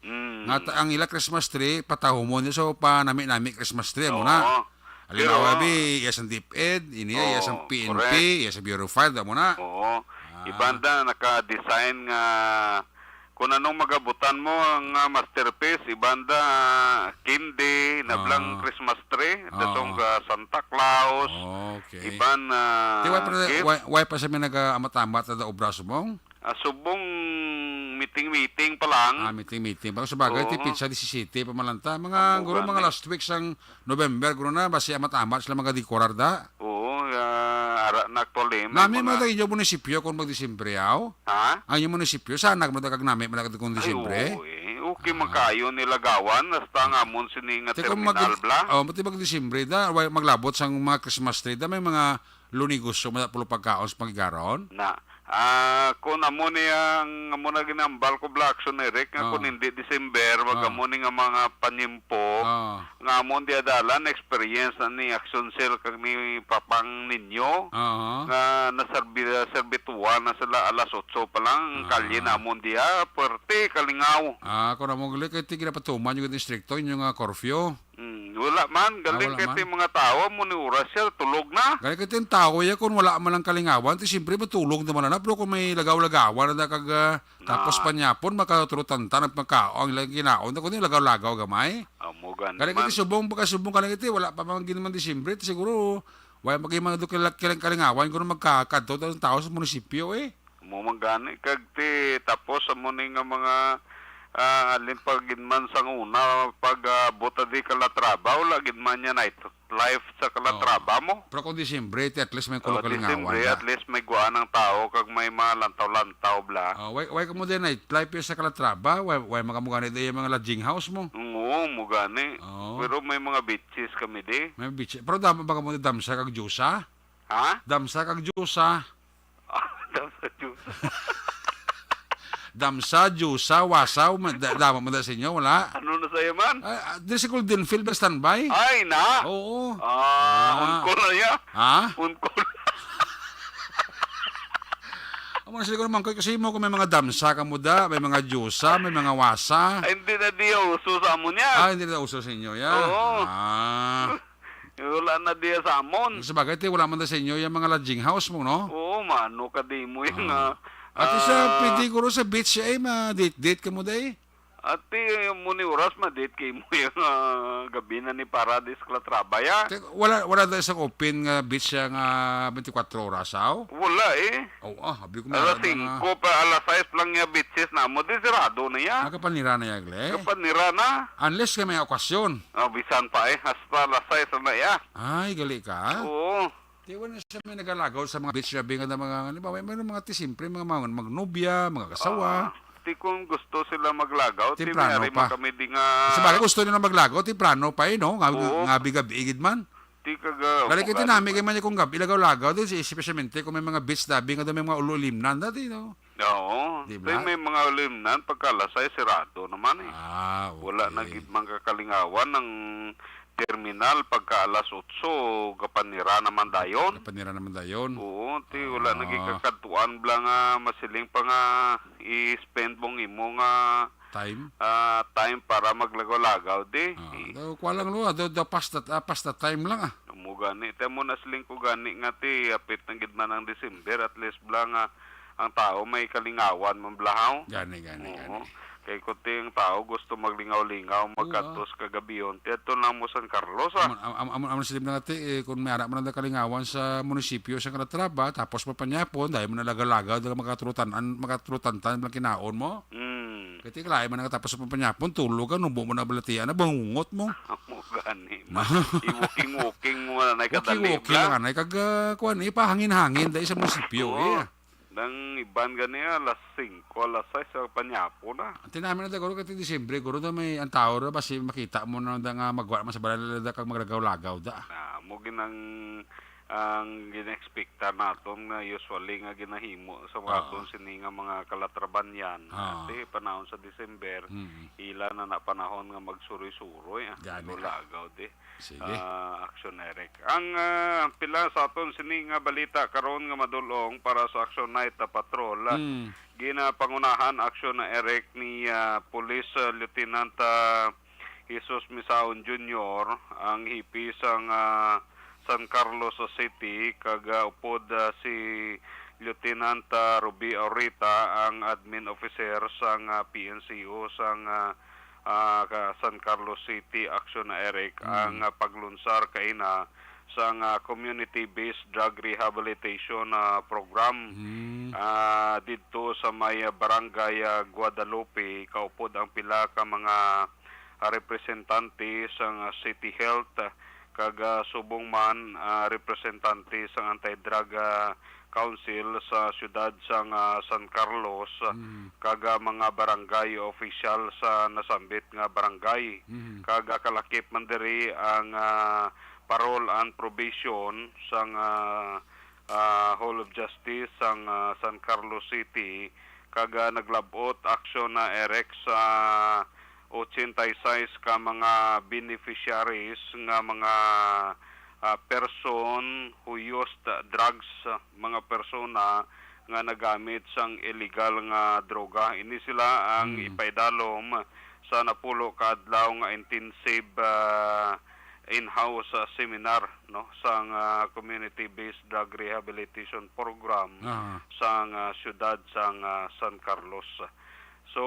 Nga ang ila Christmas tree patahumon niya so pa nami Christmas tree mo na. Halimbawa bi yes ang DepEd, ini yes ang PNP, correct. yes ang Bureau of Fire mo na. Oo. Ibanda naka-design nga kung anong magabutan mo ang masterpiece, ibanda kindi na blang Christmas tree, datong Santa Claus. Okay. Iban Di gift. why pa sa may nag-amatambat na obraso mo? Subong meeting pa lang. Meeting. Bago sa bagay, ti pizza di si City, pamalanta. Mga, guro, mga last week sang November, guro na, basi amat-amat sila mga dekorar da. Oo, ara na actually. Nami mo da inyo munisipyo kung mag-Disembre, aw? Ha? Ang inyo munisipyo, sana mo da kag nami, malakad kung Disembre. Okay, magkayo nilagawan, hasta nga mon sini nga terminal bla. Mati mag-Disembre da, maglabot sang mga Christmas tree da, may mga lunigusyo, pulo pagkaon sa pangigaron. Kung amo niyang amo na ginambal ko black action Eric nga kung hindi December wag amo ni nga mga panimpo nga amo dia dalan experience na ni action sale kag ni papang ninyo nga naserbituan na sila alas 8 pa lang kalye na amo dia perte kalingaw Kung amo gali kay ti ginapatuman yung distrikto yung curfew. Wala man galing kay ti mga tao mo ni oras siya tulog na Gali kay tin tao ya kung wala man lang kalingawan ti siyempre matulog naman na pero kung may lagaw-lagawan na kag tapos panyapon makaturutan ta ng pagkaon lang ginaon kun lagaw-lagaw gamay. amo gan Gali kay subong kanang iti wala pa man ginaman Disyembre ti siguro way magimang do kalingawan kuno magkakadto ng tao sa munisipyo mo mangani kag ti tapos amo ni nga mga limpagin man sang una pag buta di Calatrava wala gid man niya night life sa Calatrava mo. Pero kung Disyembre ti at least may kalingawan. Disyembre at least may guan ng tao kag may mga lantaw-lantaw bla. Way ka mo din night life sa Calatrava, way makamugani di mga lodging house mo. Oo, mo gani. Pero may mga beaches kami di. May beach. Pero dama ba ka mo damsa kag jusa? Ha? Damsa kag jusa. Damsa jusa. Damsa, jusa, wasaw, dama mo da sa inyo, wala? Ano na sa'yo man? Di si Golden Field ba standby? Ay na. Oo. Unkol na niya. Ha? Unkol. Amo na sila ko naman kasi mo kung may mga damsa ka mo da, may mga jusa, may mga wasa. Ay, hindi na di uso sa amo niya. Hindi na uso sa inyo, ya? Oo. Wala na di sa amon. Sa bagay, wala man da sa inyo yung mga lodging house mo, no? Oo, mano ka di mo yung At isa, pwede ko rin sa beach ay ma-date-date ka mo day. At muni oras madit kay mo yung gabi na ni Paradis Clatrabaya. Wala daw isang open nga beach siya nga 24 oras, aw? Wala eh. Habi ko Alas 5 pa, alas 6 lang nga bitches na mo, di sirado na ya. Nakapanira na yagle. Kapanira na. Unless ka may okasyon. Bisan pa eh, hasta alas 6 na ya. Ay, gali ka. Oo. Di wala siya may nagalagaw sa mga beach na bingan ng mga, halimbawa, may mga tisimple, mga nobya, mga kasawa. Di kung gusto sila maglagaw, di Temprano mayari pa. man kami di nga... Sa bagay gusto nila maglagaw, temprano pa no? Oo. Nga bigabi man. Di kaga... Gali kiti namin kay man kung gabi ilagaw-lagaw din, especialmente kung may mga beach dabi nga may mga ululimnan dati, no? Oo. Diba? Di may mga ulimnan, pagkalasay, sirado naman eh. Okay. Wala nagibang kakalingawan ng terminal pagka alas 8, kapanira naman dayon. Panira naman dayon. Oo, wala nagikakatuan bla nga masiling pa nga i-spend mong imo nga Time. time para maglagaw-lagaw di. Kuha lang lo, past that time lang ah. Mo gani, mo na siling ko gani nga ti apit ng gidman ng December at least bla nga ang tao may kalingawan man blahaw. Gani. Oo. Kay kuti ang tao gusto maglingaw-lingaw magkatos kagabiyon. Tiyato lang mo San Carlos Amon silip na natin, kung may anak mo na kalingawan sa munisipyo sa Calatrava, tapos mapanyapon, dahil mo nalaga-lagaw, dahil makatrutantan, kinaon mo. Kaya kalahin mo na tapos sa panyapon, tulog ka, nubo mo na balatian, na bangungot mo. Mo gani. I-walking mo na nakadali. Walking lang, anay, kagkuhan, pahangin-hangin, dahil sa munisipyo, Nang iban gani alas 5, alas 6 sa panyapo na. Tinamin na da guro kati Disyembre, guro da may ang tao ra basi makita mo na da nga magwa man sa balay da kag maglagaw-lagaw da. Mo ginang ang ginexpecta naton nga usually nga ginahimo sa aton sini nga mga Calatraban yan. Kasi panahon sa December, ila na panahon nga magsuroy-suroy, lagaw di. Sige. Action Eric. Ang pila sa aton sini nga balita karon nga madulong para sa Action Night Patrol. Ginapangunahan Action na Eric ni Police Lieutenant Jesus Misaon Jr. ang hipis ang San Carlos City kag upod si Lieutenant Ruby Aurita ang admin officer sang PNCO sang San Carlos City Action na Eric ang paglunsar kaina sang community-based drug rehabilitation program dito sa may barangay Guadalupe. Kaupod ang pila ka mga representante sang City Health kag subong man representante sang Anti-Drug Council sa siyudad sang San Carlos kag mga barangay official sa nasambit nga barangay kag kalakip man diri ang parole and probation sang Hall of Justice sang San Carlos City kag naglabot aksyon na Eric sa 86 ka mga beneficiaries nga mga person who used drugs, mga persona nga nagamit sang illegal nga droga. Ini sila ang ipaidalom sa napulo ka adlaw nga intensive in-house seminar no sang community-based drug rehabilitation program sang siyudad sang San Carlos. So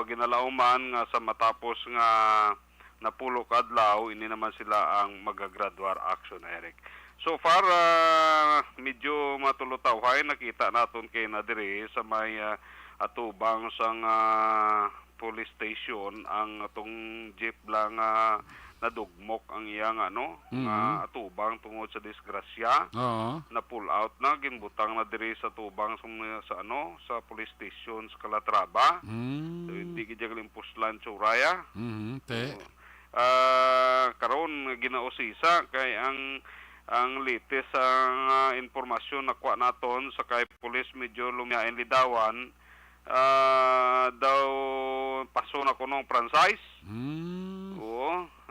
ginalauman nga sa matapos nga napulo ka adlaw ini naman sila ang magagraduar Action Eric. So far medyo matulutaw-hay nakita naton kay na diri sa may atubang sang police station ang atong jeep lang nadugmok ang iyang atubang tungod sa disgrasya. Na pull out na ginbutang na diri sa tubang sa police station sa Calatrava. So hindi gid impuslan Churaya. Karon ginausisa kay ang latest ang impormasyon nakuha naton sa kay police medyo lumiyain lidawan daw paso na kunong franchise.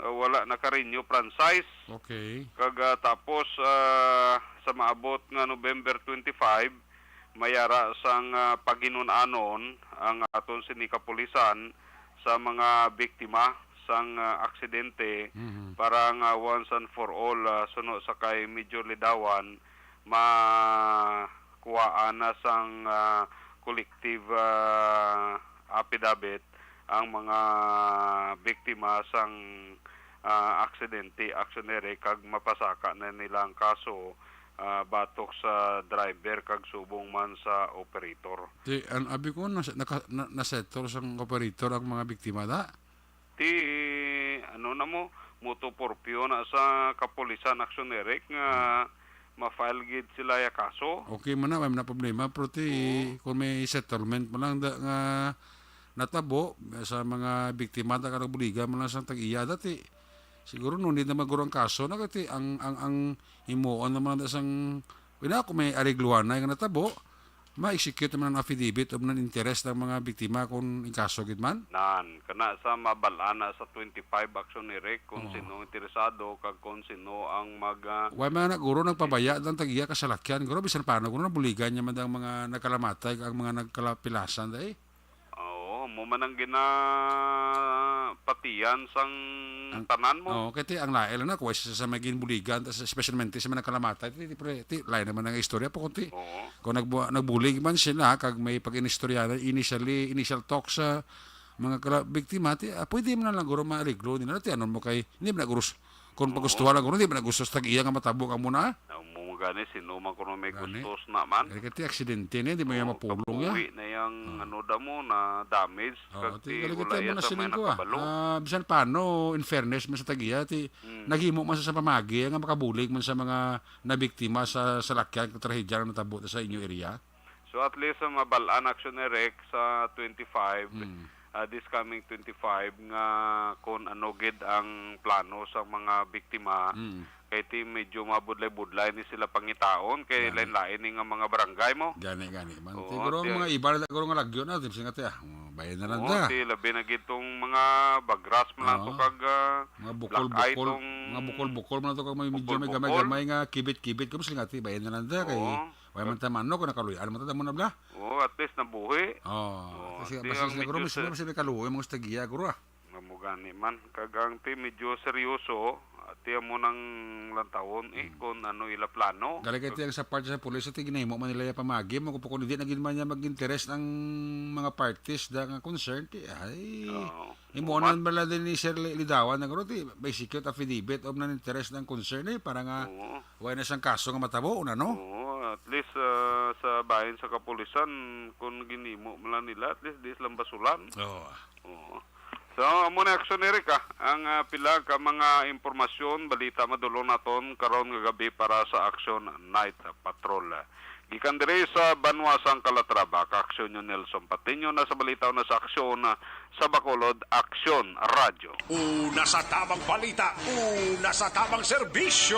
Wala na ka-renew franchise. Okay. Kag tapos sa maabot nga November 25 mayara sang paginunanon ang aton sini kapulisan sa mga biktima sang aksidente para nga once and for all suno sa kay medyo lidawan makuhaan na sang collective affidavit ang mga biktima sang aksidente, aksiyonere kag mapasaka na nila ang kaso batok sa driver kag subong man sa operator. Ti an abi ko nasettle sang operator ang mga biktima da. Ti ano na mo motoporpyo na sa kapulisan aksiyonere nga ma-file gid sila ya kaso. Okay man na problema pero kung may settlement mo lang nga natabo sa mga biktima da kada buliga man lang sang tag-iya dati. Siguro no hindi na maguro ang kaso na kati ang himuon naman da sang kung may arigluhan na nga natabo ma-execute naman ang affidavit of non-interest ng mga biktima kung ikaso gid man. Nan kana sa mabalana sa 25 aksiyonere kung sino interesado kag kung sino ang Why man na guro nagpabaya ng tag-iya kasalakyan guro bisan paano guro buligan niya man ang mga nagkalamatay ang mga nagkalapilasan dai. Mo man ang ginapatiyan sang tanan mo. Kaya ang lail na kung sa maging buligan, especialmente sa mga nakalamatay, lain naman ang istorya po kunti. Kung nagbulig man sila, kag may pag-inistorya, initial talk sa mga biktima, pwede mo na lang guro maaliglo nila. Anon mo kay, hindi mo na gurus. Kung pagustuhan lang guro, hindi mo na gusto sa tag-iya nga matabo ka muna. Gani sino man kuno may gustos na man. Kaya aksidente niya, di mo yung mapulong ya. Uwi na yung ano da mo na damage. Kaya mo na siling ko bisan paano, in fairness man sa tagiya, naghimo man sa pamagi, nga makabulig man sa mga nabiktima sa salakyan, trahedya na natabo sa inyo area. So at least sa mabalaan aksiyonere sa 25, this coming 25, nga kung ano gid ang plano sa mga biktima, kay ti medyo mabudlay-budlay ni sila pangitaon kay lain-lain nga mga barangay mo. Gani man. Siguro mga iba na siguro nga lagyo na tim singa bayan na lang da. Ti labi na gitong mga bagras man lang to kag mga bukol-bukol man to kag may medyo may gamay nga kibit-kibit kumo singa ti bayan na lang da kay way man tamano ko nakaluyan man ta mo na bla. At least nabuhi. Kasi basta siguro mas sila kaluoy mga tagiya guro. Mo gani man kag ang ti medyo seryoso tiya mo nang lantawon kung ano ila plano. Gali kay sa part sa pulis at ginahimo man nila pamagi mo kung hindi naging man niya mag-interest ang mga parties da nga concerned imunan bala din ni Sir Lidawan na guro ti basically affidavit of non-interest ng concern para nga wala na siyang kaso nga matabo una no. At least sa bahin sa kapulisan kung ginimo man nila at least di lang basulan. So, muna aksiyonere ka, ang pila ka mga impormasyon, balita madulong naton karon nga gabi para sa Action Night Patrol. Gikan dire sa Banwasang Calatrava, ka-aksyon yung Nelson Patiño na sa balita na sa aksyon sa Bacolod, Aksyon Radio. Una sa tamang balita, una sa tamang serbisyo.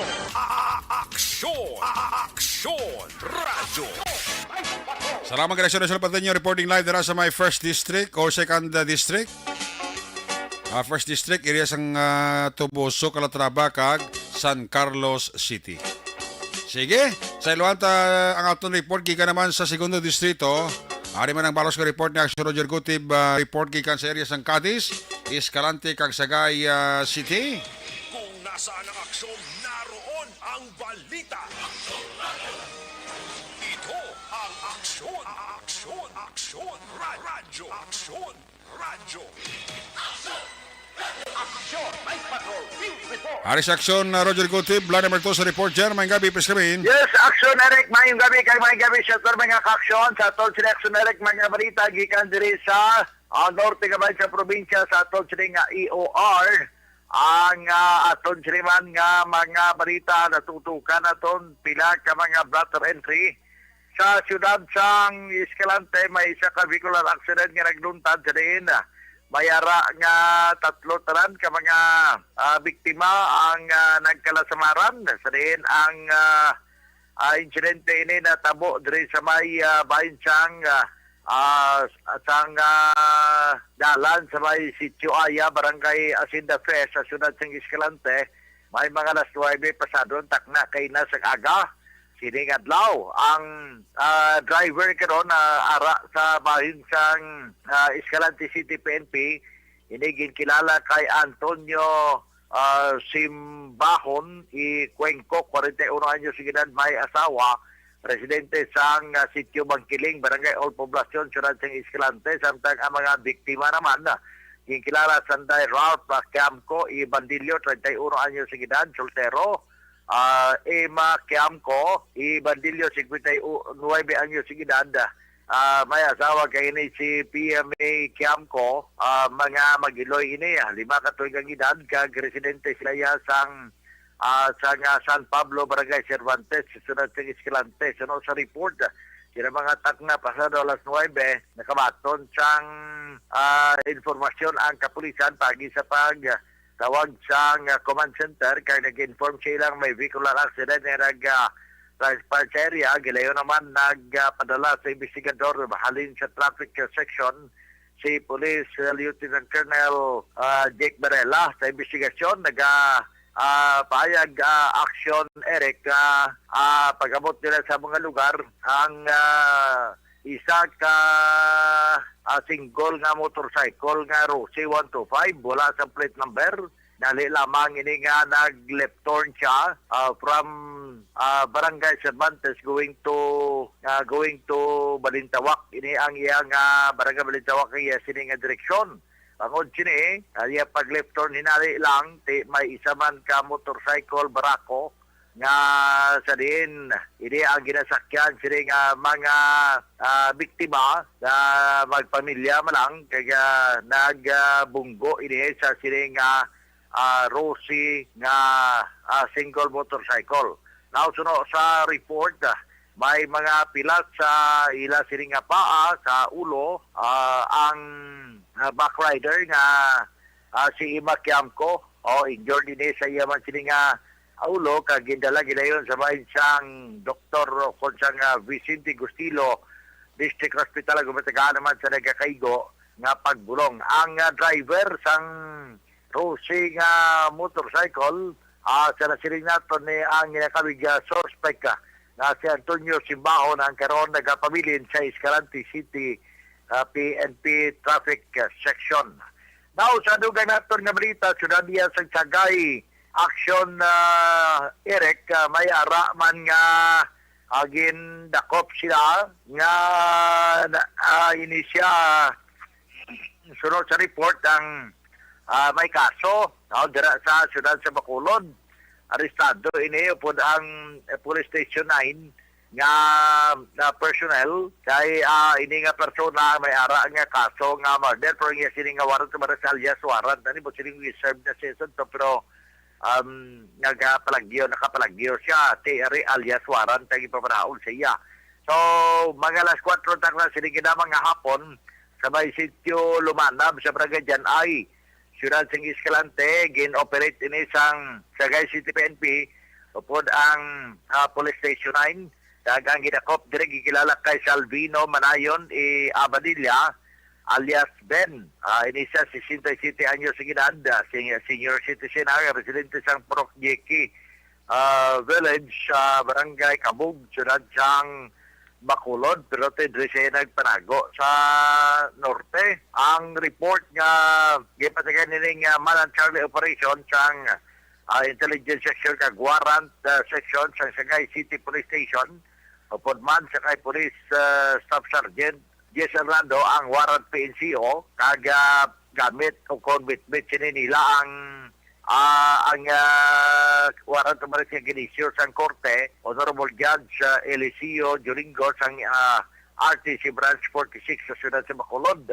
Aksyon Radio. Salamat kay Nelson Patiño reporting live dira sa my first district o second district. First District, area sang Tuboso, Calatrava, kag San Carlos City. Sige, sa iluanta ang atong report gikan naman sa segundo distrito. Ari man ang balos ka report ni Action Roger Gutib, report gikan sa area sang Cadiz, Escalante, kag Sagay City. Kung nasaan ang aksyon, naroon ang balita. Ito ang Aksyon Radio. Aksyon Radio. Ari sa aksyon, Roger Gutib, line number 2 sa report dyan. Mayang gabi, please kami. Yes, aksyon Eric, mayong gabi kay mayong gabi sa mga kaaksyon sa atol sila aksyon Eric, mga balita gikan diri sa norte kabay sa probinsya sa atol sila nga EOR ang atol sila man nga mga balita natutukan aton pila ka mga blotter entry sa siyudad sang Escalante. May isa ka vehicular accident nga nagluntad sa din. Mayara nga tatlo tanan ka mga biktima ang nagkalasamaran sa din ang insidente ini na tabo diri sa may bahin sang dalan sa may Sitio Aya, Barangay Hacienda Fe sa siyudad sang Escalante. May mga alas 9 pasadon takna kay na sa aga sining adlaw ang driver karon ara sa bahin sang Escalante City PNP inigin kilala kay Antonio Simbahon Cuenco, 41 anyos edad, may asawa, residente sang Sitio Bangkiling, Barangay Old Poblacion, Siyudad sang Escalante. Samtang ang mga biktima naman Kinkilala Sanday Ralph Kiamco y Bandilio, 31 anyos de edad, soltero. Emma Kiamco y Bandilio, 59 anyos de edad. May asawa kay ini si PMA Kiamco, mga magiloy ini, 5 katuig ang edad, kag residente sila sang San Pablo, Barangay Cervantes, sunod sa Escalante. Sa report, sila mga takna pasado alas 9, nakabaton sang informasyon ang kapulisan pagi sa tawag sang command center kaya nag-inform silang may vehicular accident na nag-transport area. Gilayo naman nagpadala sa investigador mahalin sa traffic section si Police Lieutenant Colonel Jake Barela sa investigasyon. Payag action, Eric, pag-abot nila sa mga lugar ang isa ka single nga motorcycle nga Rossi 125 wala sa plate number. Dali lamang ini nga nag-left turn siya from Barangay Cervantes going to Balintawak. Ini ang iyang Barangay Balintawak iya sini nga direksyon. Pangod sini, pag left turn hinali lang, may isa man ka motorcycle barako nga sa din, ini ang ginasakyan sini nga mga biktima na magpamilya malang kaya nagbunggo ini sa sini nga Rossi nga single motorcycle. Now, suno sa report, may mga pilat sa ila sini nga paa sa ulo ang backrider nga si Ima Kiamco injured din sa iya man sini nga ulo kag gindala gidayon sa bahin sang Dr. Consang Vicente Gustilo District Hospital gumatagaan naman sa nagakaigo nga pagbulong. Ang driver sang Rossi nga motorcycle sa nasiring nato ni ang ginakawig suspect na si Antonio Simbaho na ang karon nagapabilin sa Escalante City PNP Traffic Section. Now, sa dugay natin nga balita, sunod niya sa Sagay Action, Eric, may ara man nga agin dakop sila nga inisya sunod sa report ang may kaso dira sa syudad sa Bacolod. Arestado ini upod ang Police Station 9 nga personnel kay ini nga persona may ara nga kaso nga murder pero nga sini nga warrant sa alias warrant ani mo sini reserve na season to pero nakapalagyo siya TRE alias warrant tagi paparaol sa iya. So mga alas 4 tak na sini kinamang nga hapon sa may sitio Lumanab sa Barangay Janay Syudad ng Escalante, gin-operate ini sang Sagay City PNP upod ang Police Station 9. Ang ginakop direk gikilala kay Salvino Manayon Abadilla alias Ben. Ini siya 67 anyos ng edad, senior citizen, residente sang Purok Jeki Village, Barangay Kabug, Syudad sang Bacolod, pero tidri siya nagpanago sa norte. Ang report nga gipatagan niling Manan Charlie Operation sang Intelligence Section kag Warrant Section sa Sagay City Police Station upod man sa kay Police Staff Sergeant Jess Hernando ang warrant PNCO kag gamit o konbit-bit nila ang warrant umalis nga ginisyo sang korte, Honorable Judge Eliseo Joringo sang RTC Branch 46 sa Syudad sa Bacolod.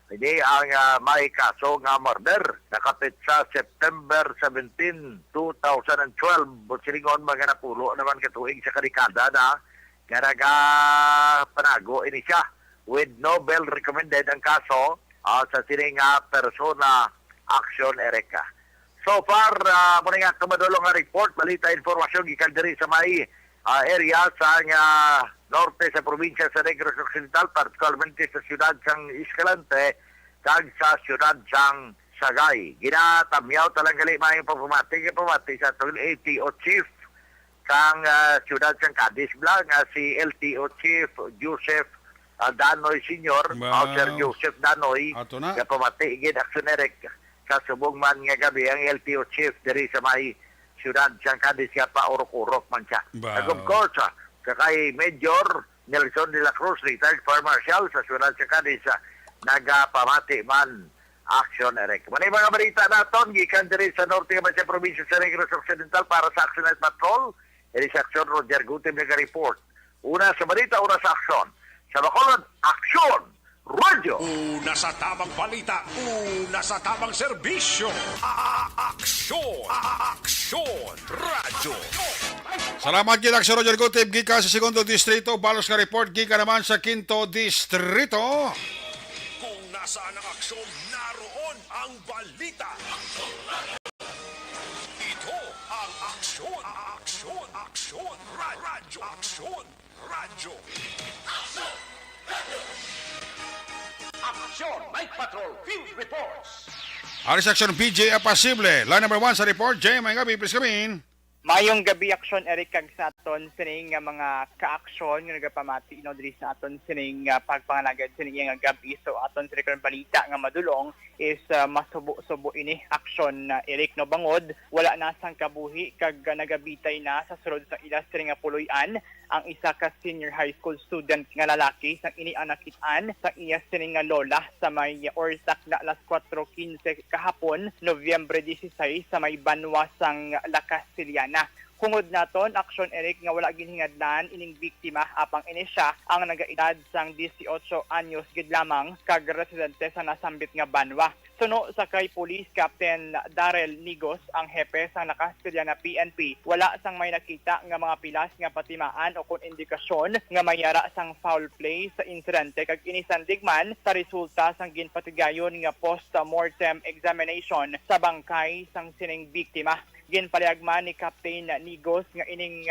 Hindi ang may kaso nga murder nakapit sa September 17, 2012. Butsilingon mga napulo naman katuig sa kadikada na panago ini siya with no bail recommended ang kaso sa sining persona action Erika. So far, muna nga kamadulong nga report, balita informasyon, gikan diri sa may area sa norte sa probinsya sa Negros Occidental, particularmente sa siyudad sang Escalante, kag sa siyudad sang Sagay. Ginatamyaw talang gali mga pamati sa LTO Chief sang siyudad sang Cadiz Blang, si LTO Chief Joseph Danoy Sr., Sir Joseph Danoy, na pamati, aksyonerek sa subong man nga gabi ang LTO Chief diri sa may siyudad sang Cadiz nga pa urok-urok man siya. And of course, kay Major Nelson de la Cruz, retired Fire Marshal sa siyudad sa Cadiz, nagapamati man aksyon, Eric. Manay mga balita naton, gikan diri sa Norte nga sa probinsya sa Negros Occidental para sa Action Night Patrol. Ini sa aksyon, Roger Gutim nag-report. Una sa balita, una sa aksyon. Sa Bacolod, aksyon! Radyo! Una sa tamang balita, una sa tamang serbisyo. Aksyon! Aksyon! Radyo! Salamat gid sa Roger Gutib gikan sa segundo distrito, balos ka report gikan naman sa quinto distrito. Kung nasaan ang aksyon, naroon ang balita. Ito ang aksyon! Aksyon! Aksyon! Radyo! Aksyon! Radyo! Action Night Patrol Field Reports. Ari section PJ Apasible. Line number 1 sa report. Jay, may gabi, please come in. Mayong gabi aksyon Eric kag sa aton sining nga mga ka-aksyon nga nagapamati diri sa aton sining pagpanganagad sining nga gabi. So aton sa rekordong balita nga madulong is masubo-subo ini aksyon Eric no bangod wala na sang kabuhi kag nagabitay na sa sulod sa ilas sining nga puloy-an ang isa ka senior high school student nga lalaki sang ini anakitan sa iya sining nga lola sa may Orsac na alas 4:15 kahapon Nobyembre 16 sa may Banwa sang La Castellana. Hungod naton aksyon Eric nga wala ginhingadlan ining biktima apang ini siya ang nagaedad sang 18 anyos gid lamang kag residente sa nasambit nga Banwa. Suno sa kay Police Captain Darrell Nigos, ang hepe sa Castellana PNP, wala sang may nakita nga mga pilas nga patimaan o kung indikasyon nga mayara sang foul play sa insidente kag inisandigman sa resulta sang ginpatigayon nga post-mortem examination sa bangkay sang sining biktima. Ginpaliagman ni Captain Nigos nga ining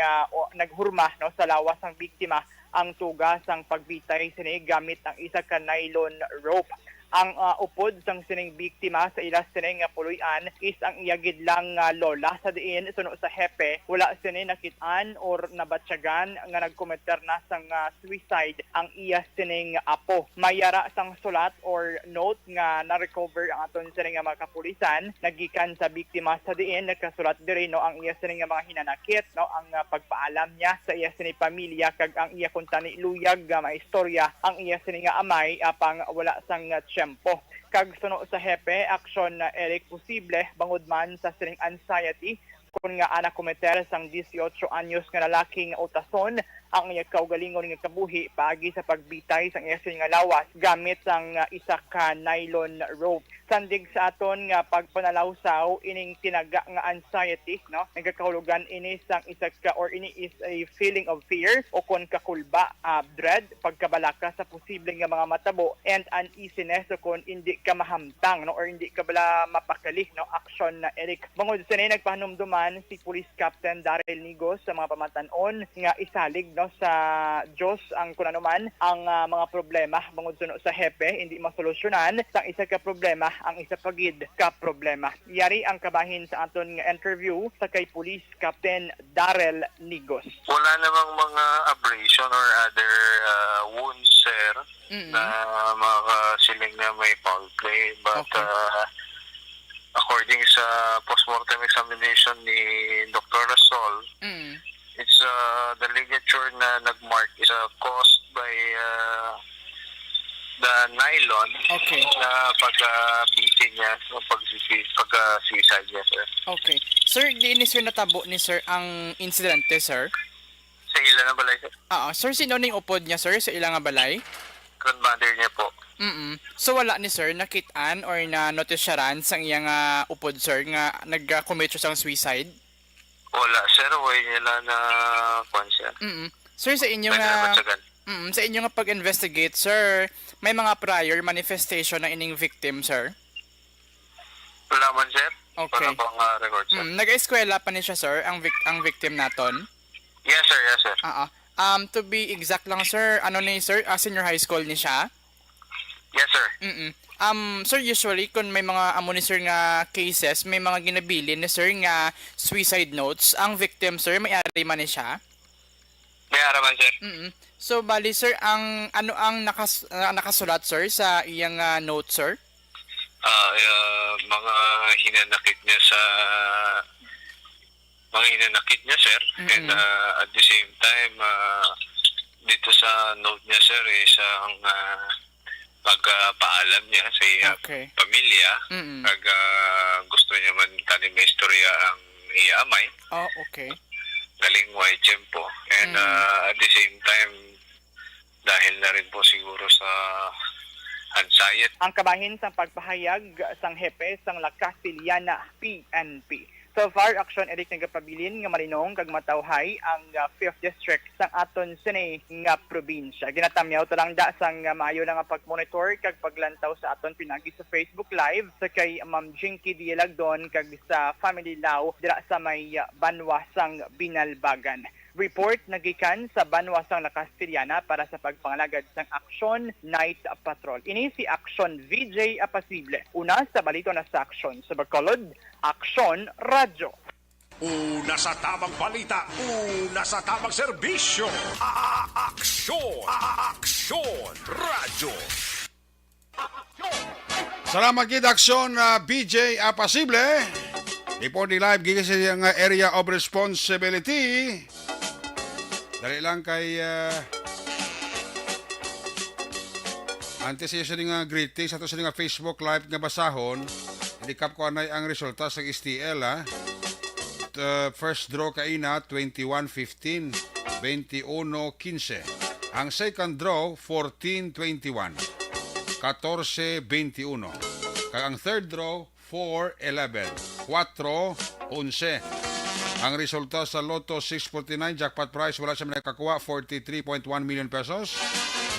naghurma no sa lawas sang biktima ang tugas sang pagbitay sini gamit ang isa ka nylon rope. Ang upod sang sining biktima sa ilas sining nga puloy-an is ang iyagid lang lola sa diin suno sa hepe wala sini nakitaan or nabatsyagan nga nagkometer na sang suicide ang iya sining apo. Mayara sang sulat or note nga na-recover ang aton sining nga mga kapulisan nagikan sa biktima sa diin nagkasulat diri no ang iya sining nga mga hinanakit no ang pagpaalam niya sa iya sining pamilya kag ang iya kuntani luyag nga maistorya ang iya sining nga amay apang wala sang tiyempo. Kag suno sa hepe, aksyon na Eric posible bangod man sa sining anxiety kung nga anak kometer sang 18 anyos nga lalaking utason ang iya kaugalingon nga kabuhi paagi sa pagbitay sang iya sining nga lawas gamit sang isa ka nylon rope. Sandig sa aton nga pagpanalawsaw ining tinaga nga anxiety no nagakahulugan ini sang isa ka or ini is a feeling of fear o kon kakulba dread pagkabalaka sa posibleng nga mga matabo and uneasiness o kon hindi ka mahamtang no or hindi ka bala mapakali no aksyon na Eric bangod sa ni nagpahanumduman si Police Captain Darrell Nigos sa mga pamatanon nga isalig no sa Diyos ang kunanuman ang mga problema bangod suno sa hepe hindi masolusyonan sang isa ka problema ang isa pagid ka problema. Yari ang kabahin sa aton nga interview sa kay Police Captain Darrell Nigos. Wala namang mga abrasion or other wounds, sir, na makasiling na may foul play. But according sa postmortem examination ni Dr. Rasol, it's the ligature na nagmark is caused by the nylon na pag-beating niya, pag-suicide niya, sir. Okay. Sir, di ni sir natabo ni sir ang insidente, sir? Sa ilan na balay, sir? Sir, sino ning upod niya, sir, sa ilang nga balay? Grandmother niya po. So, wala ni sir nakitaan or na-notisyaran sa iyang upod, sir, nga nag-commit siya sang suicide? Wala, sir. Way nila na siya. Sir, sa inyo nga... sa inyo nga pag-investigate, sir, may mga prior manifestation ng ining victim, sir? Wala man, sir. Okay. Para pang record, sir. Nag-eskwela pa ni siya, sir, ang victim naton? Yes, sir. Yes, sir. To be exact lang, sir, ano ni sir, senior high school ni siya? Yes, sir. Sir, usually, kung may mga amo ni sir nga cases, may mga ginabili ni sir nga suicide notes, ang victim, sir, may-ari man ni siya? May-ari man, sir. So, bali, sir, ano ang nakasulat, sir, sa iyang note, sir? Mga hinanakit niya sir. And at the same time, dito sa note niya, sir, is ang pagpaalam niya sa iya Okay. pamilya kag gusto niya man tanim may istorya ang iya amay Oh, okay. galingway tiyempo and at the same time dahil na rin po siguro sa anxiety Ang kabahin sa pagpahayag sang hepe sang Lakas Piliana PNP. So far, aksyon edik nagapabilin nga marinong kag matawhay ang 5th District sang aton sini nga probinsya. Ginatamyaw to lang da sang maayo na nga pagmonitor kag paglantaw sa aton pinagi sa Facebook Live sa kay Ma'am Jinky Dielagdon kag sa Family Law dira sa may Banwa sang Binalbagan. Report nagikan sa Banwasang Lakas Piliana para sa pagpangalagad sang Aksyon Night Patrol. Ini si Aksyon VJ Apasible. Una sa balito na sa Aksyon sa Bacolod, Aksyon Radyo. Una sa tamang balita, una sa tamang serbisyo. Aksyon Radyo. Salamat gid aksyon BJ Apasible. Reporting live gikan sa iyang area of responsibility. Dali lang kay antes siya nga greetings ato sa nga Facebook live nga basahon. Idikap ko anay ang resulta sa STL first draw kaina 21-15, 21-15. Ang second draw 14-21, 14-21. Kag ang third draw 4-11, 4-11. Ang resulta sa Lotto 649 jackpot prize wala siya nakakuha 43.1 million pesos.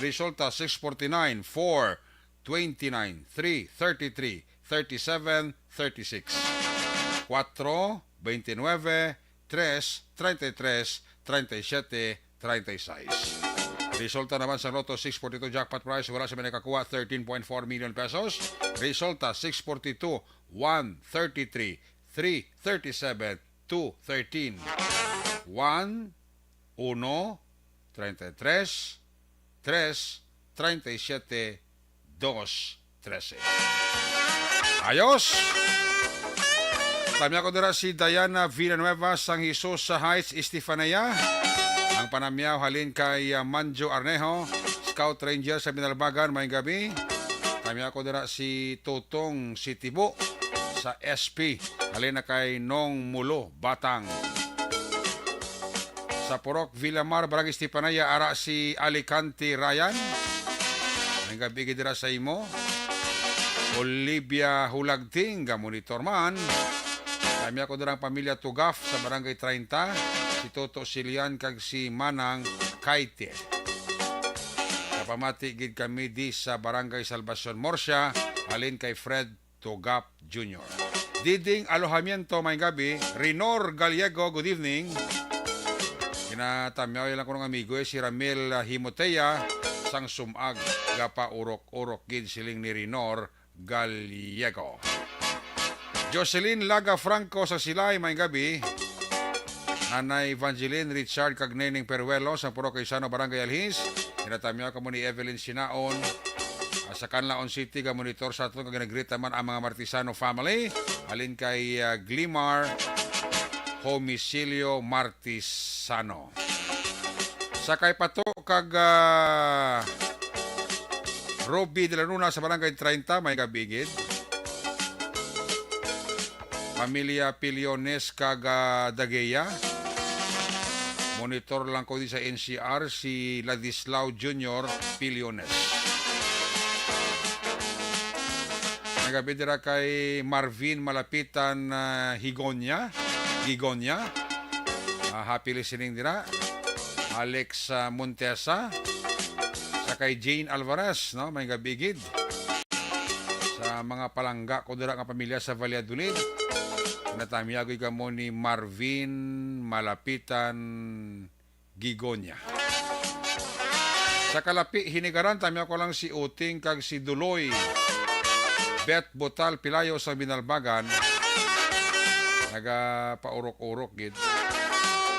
Resulta 649 4 29 3 33 37 36 4 29 3 33 37 36. Resulta naman sa Lotto 642 jackpot prize wala siya nakakuha 13.4 million pesos. Resulta 642 1 33 3 37 2, 13, 1, 1, 33, 3, 37, 2, 13. Ayos! Tamya ko dira si Diana Villanueva sang Jesus sa Heights, Estefanía. Ang panamyaw halin kay Manjo Arnejo, Scout Ranger sa Binalbagan, may gabi. Tamya ko dira si Tutong Sitibo sa SP. Halin na kay Nong Mulo, Batang. Sa Purok, Villamar, Barangay Estefanía, ara si Alicante Ryan. Ang gabi dira sa imo. Olivia Hulagting, monitor man. Kami ako dira ang pamilya Tugaf sa Barangay 30. Si Toto Silian kag si Manang Kaite. Kapamati gid kami di sa Barangay Salvacion Morsia. Halin kay Fred Tugaf Jr. Diding Alojamiento, may gabi. Rinor Gallego, good evening. Kinatamyaw lang ko ng amigo si Ramil Himotea sang sumag gapa urok-urok gid siling ni Rinor Gallego. Jocelyn Laga Franco sa Silay, may gabi. Nanay Evangeline Richard kag Neneng Peruelo sa Purok Isano, Barangay Alhis. Kinatamyaw ka mo ni Evelyn Sinaon sa Canlaon City, ka monitor sa ito, kag nag-greet naman ang mga Martisano family. Halin kay Glimar Homicilio Martisano. Sa kay Pato kag Roby de la Luna sa Barangay 30, may kabigid. Pamilya Piliones kag Dageya. Monitor lang ko di sa NCR si Ladislao Jr. Piliones. Nagabi dira kay Marvin Malapitan Gigonya. Happy listening dira. Alex Montesa. Sa kay Jane Alvarez, no, may gabigid. Sa mga palangga ko dira nga pamilya sa Valladolid. Natamiyagoy ka mo ni Marvin Malapitan Gigonya. Sa Kalapi, Hinigaran, tamiya ko lang si Uting kag si Duloy. Bet Botal Pilayo sa Binalbagan. Nagapaurok-urok gid.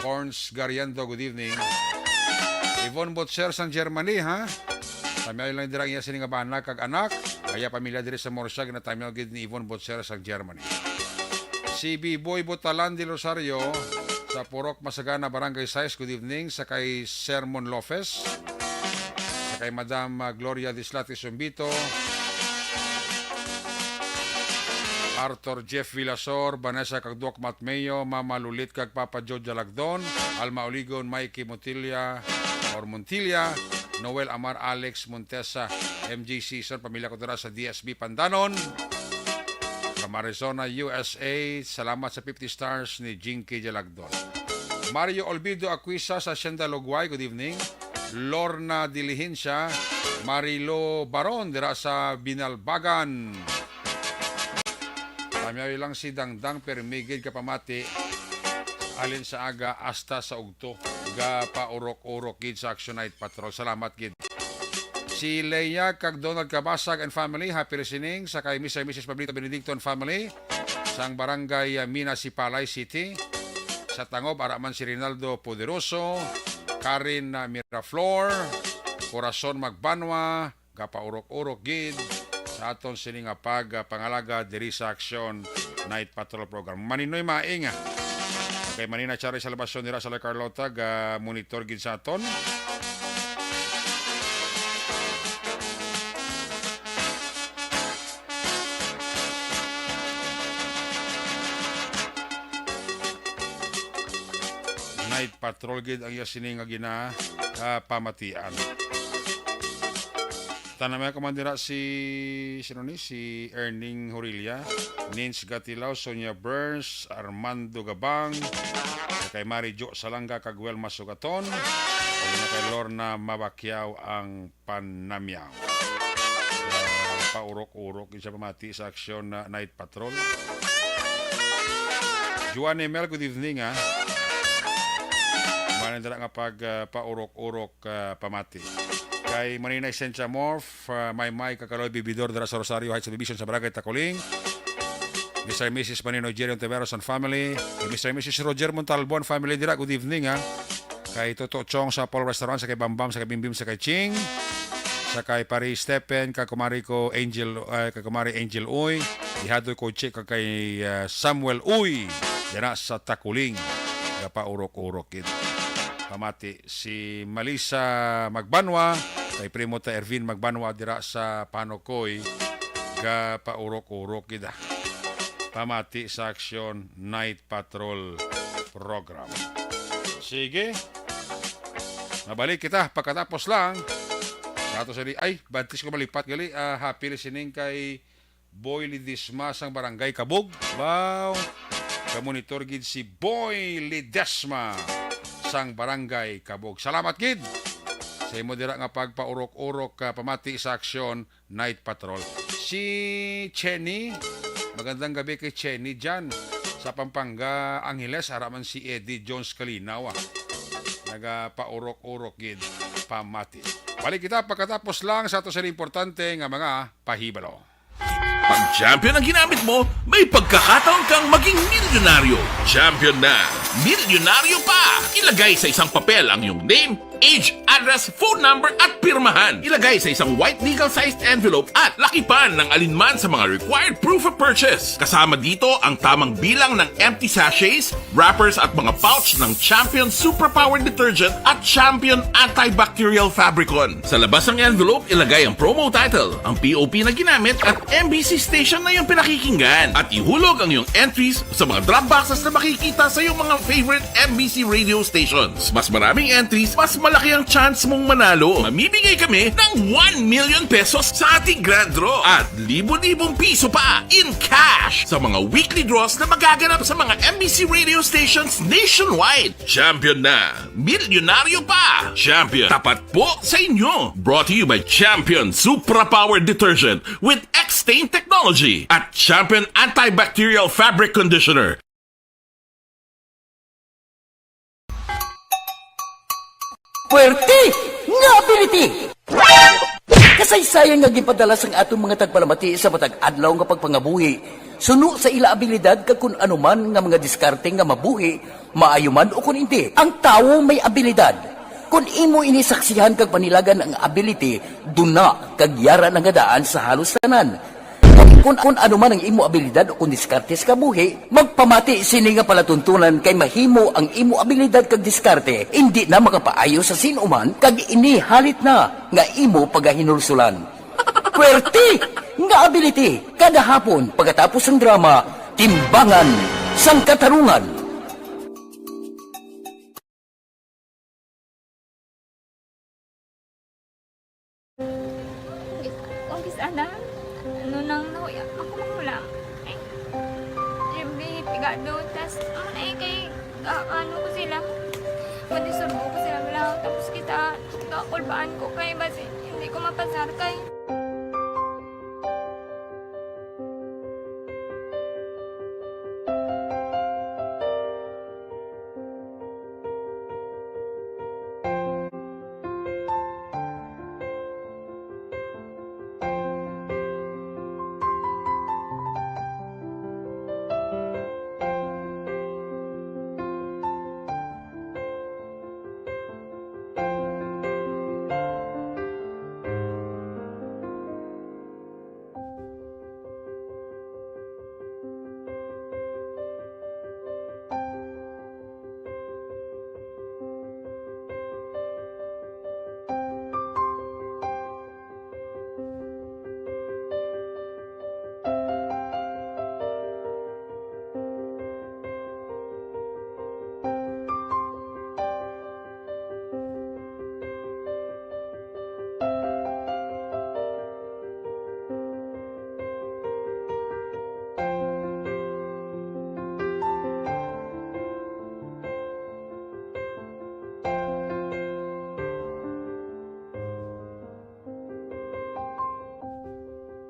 Corns Gariando, good evening. Yvonne Botser sang Germany, ha? Tamiya lang dirang iya sining bana kag anak. Kaya pamilya diri sa Morsag na tamiya gid ni Yvonne Botser sang Germany. Si B-Boy Botalan de Rosario sa Purok Masagana, Barangay 6, good evening. Sa kay Sermon Lopez. Sa kay Madam Gloria Dislati Sumbito, Arthur Jeff Villasor, Vanessa Kagduak Matmeyo, Mama Lulit kag Papa George Lagdon, Alma Oligon, Mikey Montilla, Noel Amar, Alex Montesa, MJ Season, pamilya ko dira sa DSB Pandanon, from Arizona, USA, salamat sa 50 stars ni Jinky Jalagdon. Mario Olvido Aquisa sa Hacienda Logway, good evening. Lorna Dilihinsya, Marilo Baron dira sa Binalbagan. Pamyawi lang si Dangdang permigid ka pamati alin sa aga hasta sa ugto. Ga pa urok-urok gid sa Action Night Patrol. Salamat gid. Si Leia kag Donald Cabasag and family, happy listening sa kay Mr. and Mrs. Pablito Benedicto and family sang barangay Minasipalay City. Sa Tangob, araman si Rinaldo Poderoso, Karin Miraflor, Corazon Magbanwa, kapaurok-urok gid sa aton sining pangalaga diri sa Action Night Patrol program. Maninoy mainga. Kay Manina Chari sa labasyon nila sa La Carlota, monitor gid sa aton. Night Patrol gid ang yasining nga gina pamatian. Tanamay komandira si Erning Horilia, Nins Gatilaw, Sonia Burns, Armando Gabang, kay Mari Jo Salanga kag Welma Sugaton, kay Lorna Mabakyaw ang Panamyaw. Paurok-urok isa pamati sa Action Night Patrol. Juan Emel, good evening ha. Manindra nga pag paurok-urok pamati. Kay Marina Essentia Morph, Maymay Kakaloy Bibidor dara sa Rosario Heights Subdivision sa Barangay Tacoling. Mr. and Mrs. Manino Jerry Ontiveros and family. Mr. and Mrs. Roger Montalbon family dira, good evening ha. Kay Toto Chong sa Paul Restaurant, sa kay Bambam, sa kay Bimbim, sa kay Ching. Sa kay Pari Stephen, kay Kumari ko Angel Uy. Ihadoy ko check kay Samuel Uy dira sa Tacoling. Gapa urok-urok kid. Pamati si Malisa Magbanwa, kay Primo ta Ervin Magbanwa dira sa Panokoy, ga paurok-urok gida. Pamati sa Action Night Patrol program. Sige. Mabalik kita pagkatapos lang. Ato sa ay bantis ko malipat gali. Happy listening kay Boy Lidisma sang Barangay Kabog. Wow. Kamonitor gid si Boy Lidesma sang Barangay Kabog. Salamat gid sa imo dira nga pagpaurok-urok pamati sa Action Night Patrol. Si Chenny, magandang gabi kay Chenny dyan sa Pampanga Angeles, haraman si Eddie Jones Kalinaw. Nagapaurok-urok gid pamati. Balik kita pagkatapos lang sa ato sa importante nga mga pahibalo. Pag champion ang ginamit mo, may pagkakataon kang maging milyonaryo. Champion na, milyonaryo pa! Ilagay sa isang papel ang iyong name, age, address, phone number at pirmahan. Ilagay sa isang white legal-sized envelope at lakipan ng alinman sa mga required proof of purchase. Kasama dito ang tamang bilang ng empty sachets, wrappers at mga pouch ng Champion Superpower Detergent at Champion Antibacterial Fabricon. Sa labas ng envelope, ilagay ang promo title, ang POP na ginamit at MBC station na yung pinakikinggan. At ihulog ang iyong entries sa mga drop boxes na makikita sa iyong mga favorite MBC radio stations. Mas maraming entries, mas malaki ang chance mong manalo. Mamibigay kami ng 1 million pesos sa ating grand draw at libo-libong piso pa in cash sa mga weekly draws na magaganap sa mga MBC radio stations nationwide. Champion na, milyonaryo pa. Champion, tapat po sa inyo. Brought to you by Champion Superpower Detergent with X-Stain Technology at Champion Antibacterial Fabric Conditioner. Puwerte nga ability! Kasaysayan nga gipadala sang atong mga tagpalamati sa matag adlaw nga pagpangabuhi. Suno sa ila abilidad kag kun anuman nga mga diskarte nga mabuhi, maayo man o kun hindi. Ang tawo may abilidad. Kung imo inisaksihan kag panilagan ang ability, duna kag yara nga daan sa halos tanan. Kung kung ano man ang imo abilidad o kung diskarte sa kabuhi, magpamati sini nga palatuntunan kay mahimo ang imo abilidad kag diskarte, hindi na makapaayo sa sinuman kag ini halit na nga imo pagahinulsulan. Pwerte nga ability kada hapon pagkatapos ng drama, Timbangan sang Katarungan. Sana, ano nang nahuya, ako mahulang. Ay, siyempre, pigado, tas, kay, ano ko sila, madisurbo ko sila lang, tapos kita, kakulbaan ko kay, basi, hindi ko mapasar kay.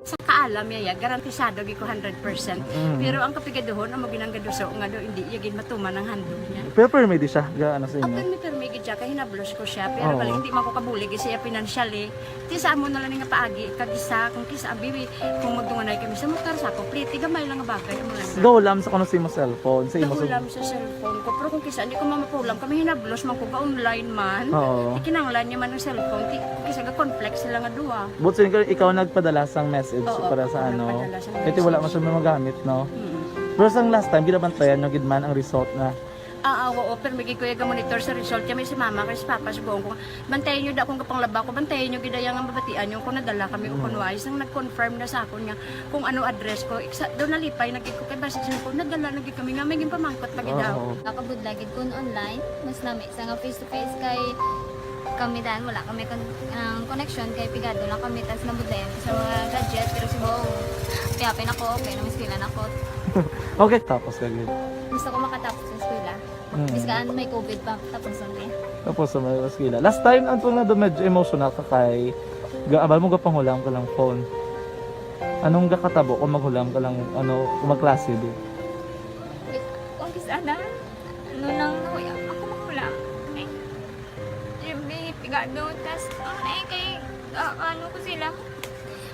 Sa kaalam yaya, garantisado gi ko 100%. Pero ang kapigaduhon, ang maginanggaduso nga do, hindi yagin matuman ang handog niya. Pero permedi siya, gaano sa inyo? Permi gid siya, kay hinablos ko siya. Pero balik hindi man ko kabulig siya financially. Tisa mo na lang nga paagi, kagisa, kung kisa bibi, kung magdunganay kami sa motor sa ko, pliti gamay lang nga bagay. Gawlam sa kuno sa imo cellphone, sa imo Gawlam sa cellphone ko, pero kung kisa hindi ko mamapulam, kami hinablos man ko ba online man. Ikinanglan niya man ang cellphone, kisa ga complex sila nga duwa. But so, ikaw nagpadala sang message para sa ano. Kasi wala man siya magamit, no? Pero sang last time, ginabantayan nyo gidman ang result na. Oo, pero may kuya ga monitor sa result kami si mama kasi papa si buong ko. Bantayan nyo da kung kapang laba ko, bantayan nyo gidayang ang babatian nyo kung nadala kami o kunwais ang nag-confirm na sa akin nga kung ano address ko. Doon nalipay, nagkiko kay basta ko, nadala nagkik kami nga, may pamangkot lagi daw. Kakabudlagid kun online, mas lami sa nga face-to-face kay kami dahil wala kami connection kay pigado lang kami tas nabudlayan sa mga gadget pero si Bong piyapin ako okay na miskilan ako. Okay, tapos kagid. Gusto ko makatapos sa eskwela. Biskaan may COVID pa tapos na. Tapos sa may eskwela. Last time antong na medyo emotional ka kay gaabal mo gapanghulam ka lang phone. Anong gakatabo kung maghulam ka lang ano kung magklase di? Kung sana ano nang nahuya ako maghulam. Pigado, tas kay ano ko sila,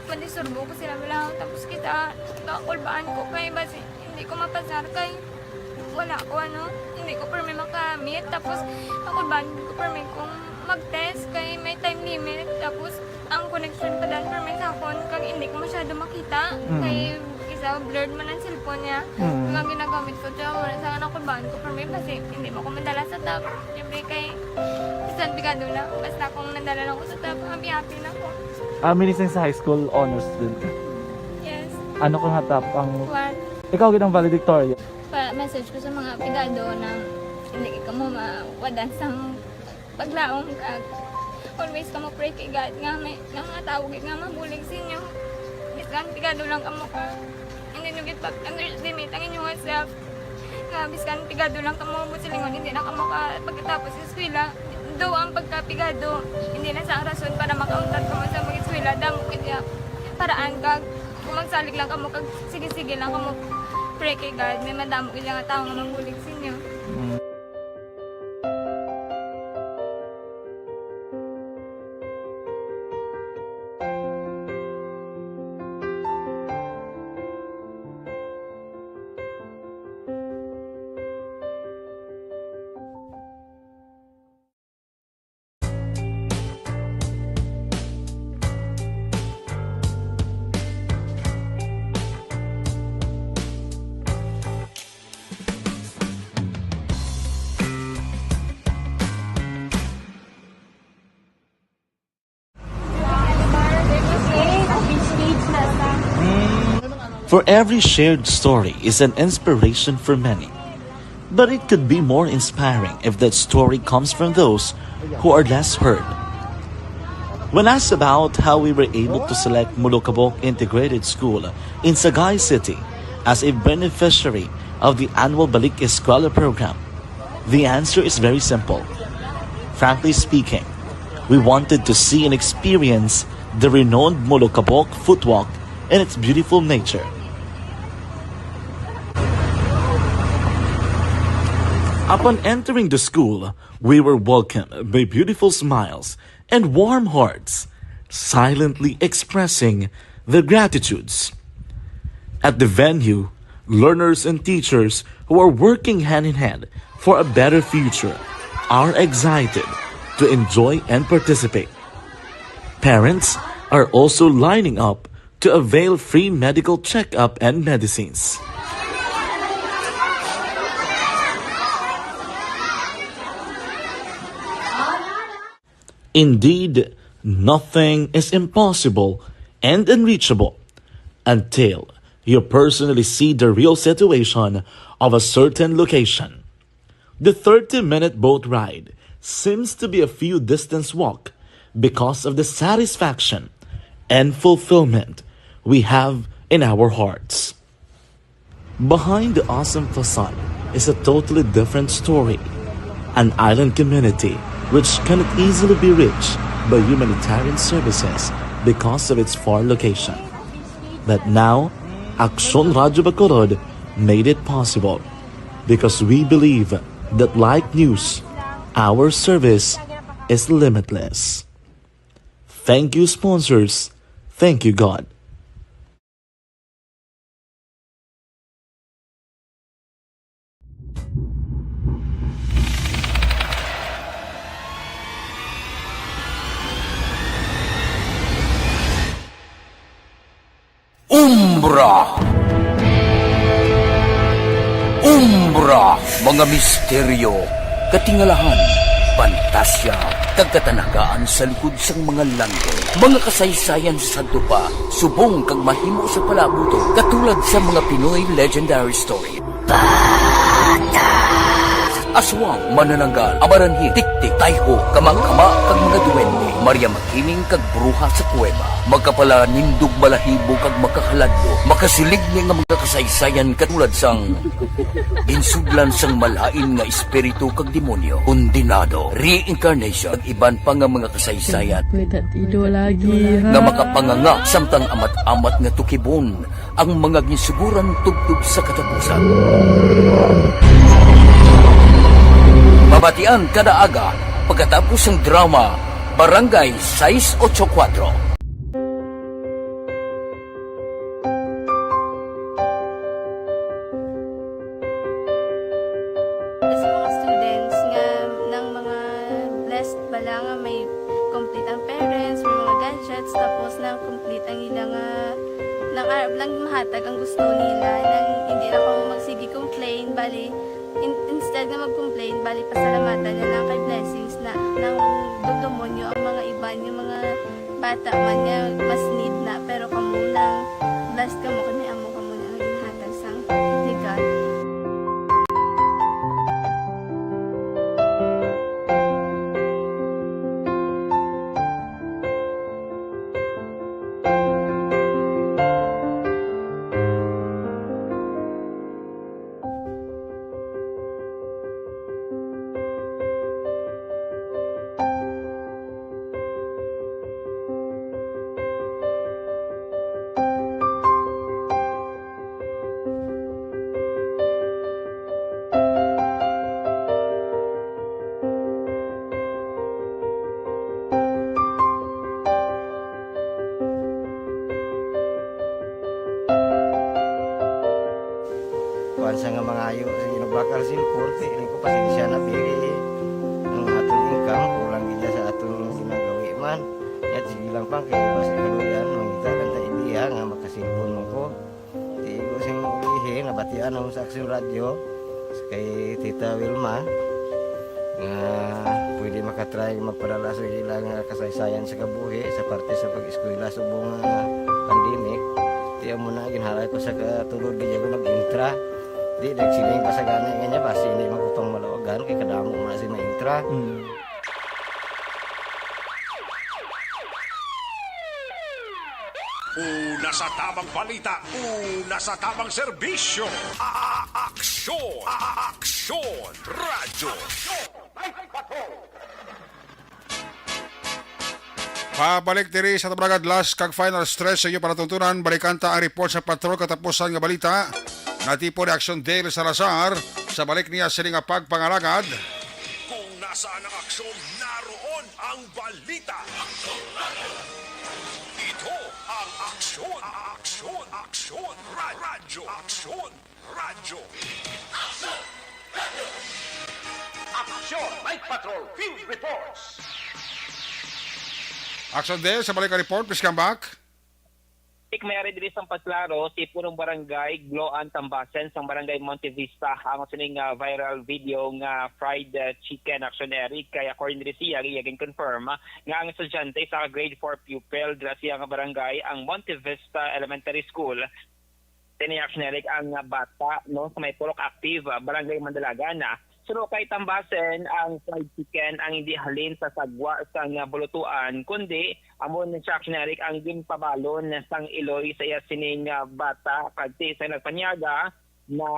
madisurbo ko sila lang, tapos kita, kakulbaan ko kay, basi hindi ko mapasar kay, wala ko ano, hindi ko permi makamit, tapos kakulbaan ko permi kung mag-test kay may time limit, tapos ang connection pa dahil permi sa akon, kag hindi ko masyado makita, kay isa blurred man ang cellphone niya, mga ginagamit ko siya, wala sa kakulbaan ko permi, basi hindi mo ko madala sa tab, siyempre kay, isang pigado lang. Basta kung nadala lang ko sa top, happy na ako. Minising sa high school honors student. Yes. Ano kung hatap ang... What? Ikaw ginang valedictorian. Message ko sa mga pigado na hindi ka mo mawadan sa paglaong kag. Always ka mo pray kay God nga may nga tawag nga mabulig sa inyo. Biskan pigado lang ka mo ka. Hindi nyo git pag-underestimate ang inyong self. Nga biskan pigado lang ka mo busilingon, hindi na ka mo ka pagkatapos sa eskwela. Do ang pagkapigado, hindi na sa rason para makauntat ka mo sa mga eskwela, damo kaya paraan ka, kung magsalig lang ka mo, sige-sige lang ka mo, pray kay God, may madamo kaya nga tao nga magulig sa inyo. For every shared story is an inspiration for many. But it could be more inspiring if that story comes from those who are less heard. When asked about how we were able to select Mulukabok Integrated School in Sagay City as a beneficiary of the annual Balik Eskwela program, the answer is very simple. Frankly speaking, we wanted to see and experience the renowned Mulukabok footwalk in its beautiful nature. Upon entering the school, we were welcomed by beautiful smiles and warm hearts, silently expressing their gratitudes. At the venue, learners and teachers who are working hand in hand for a better future are excited to enjoy and participate. Parents are also lining up to avail free medical checkup and medicines. Indeed, nothing is impossible and unreachable until you personally see the real situation of a certain location. The 30-minute boat ride seems to be a few distance walk because of the satisfaction and fulfillment we have in our hearts. Behind the awesome facade is a totally different story. An island community which cannot easily be reached by humanitarian services because of its far location. But now, Aksyon Radio Bacolod made it possible because we believe that like news, our service is limitless. Thank you, sponsors. Thank you, God. Umbra, mga misteryo, katingalahan, pantasya, kagkatanagaan sa likod sang mga langit, mga kasaysayan sa dupa, subong kag mahimo sa palabuto, katulad sa mga Pinoy legendary story. Aswang, manananggal, amaranhi, tiktik, tayho, kamang-kama, kag mga duwende, Maria Makining kag bruha sa kuweba, magkapala nindog balahibo kag makahaladlo, makasilig ni nga mga kasaysayan katulad sang ginsudlan sang malain nga espiritu kag demonyo, kondinado, reincarnation, kag iban pa nga mga kasaysayan nga makapanganga samtang amat-amat nga tukibon ang mga ginsuguran tugtog sa katapusan. Mabatian kada aga pagkatapos ng drama Barangay 684. Sa mga students nga ng mga blessed bala nga may complete ang parents, may mga gadgets, tapos na complete ang ilang lang mahatag ang gusto nila nang hindi na ako magsige complain, bali instead na mag-complain, bali pasalamatan na lang kay blessings na nang demonyo ang mga iba yung mga bata man niya mas need na, pero kamo lang blessed kamo kami amo kamo na ang ginhatag sang ni God. Sa nga mga ayo sa ginabakal silpur ini ko pasensya na biri ang atong income kulang gid sa atong ginagawi man at sige lang pang kay basta kaluyan mangita kan ta idea nga makasilpon mo ko di ko sing ulihi nabatian ang sa Aksyon Radio kay Tita Wilma nga pwede makatry magpadala sa ilang kasaysayan sa kabuhi sa parte sa pag-eskwela subong pandemic. Iti mo na ginharay ko sa katulog ganyan ko nag-intra. Di nagsiling pa sa gana nga basi hindi magupang malawagan kay kadamo mo na si ma-intra. Una sa tamang balita, una sa tamang serbisyo. Aksyon! Aksyon! Radyo! Pabalik diri sa tabragad last kag final stress sa iyo palatuntunan balikanta ang report sa patrol katapusan nga balita. Natipo ni Aksyon Dale Salazar sa balik niya sila nga pagpangalagad. Kung nasaan ang aksyon, naroon ang balita. Ito ang aksyon, aksyon, aksyon, radyo, aksyon, radyo. Aksyon! Night Patrol Field Reports! Aksyon Dale sa balik ang report, please come back. Mayari diri sa Paslaro, si punong barangay Gloan Tambasen sa barangay Montevista ang sining viral video nga fried chicken action Eric kaya according diri siya giyagin confirm nga ang estudyante sa grade 4 pupil dira siya nga barangay ang Montevista Elementary School. Tini action Eric ang bata no sa may pulok active barangay Mandalagana. So kay Tambasen, ang fried chicken ang hindi halin sa sagwa sa bulutuan, kundi amon ni Action Eric ang ginpabalon sang iloy sa iya sining bata kadti sa nagpanyaga na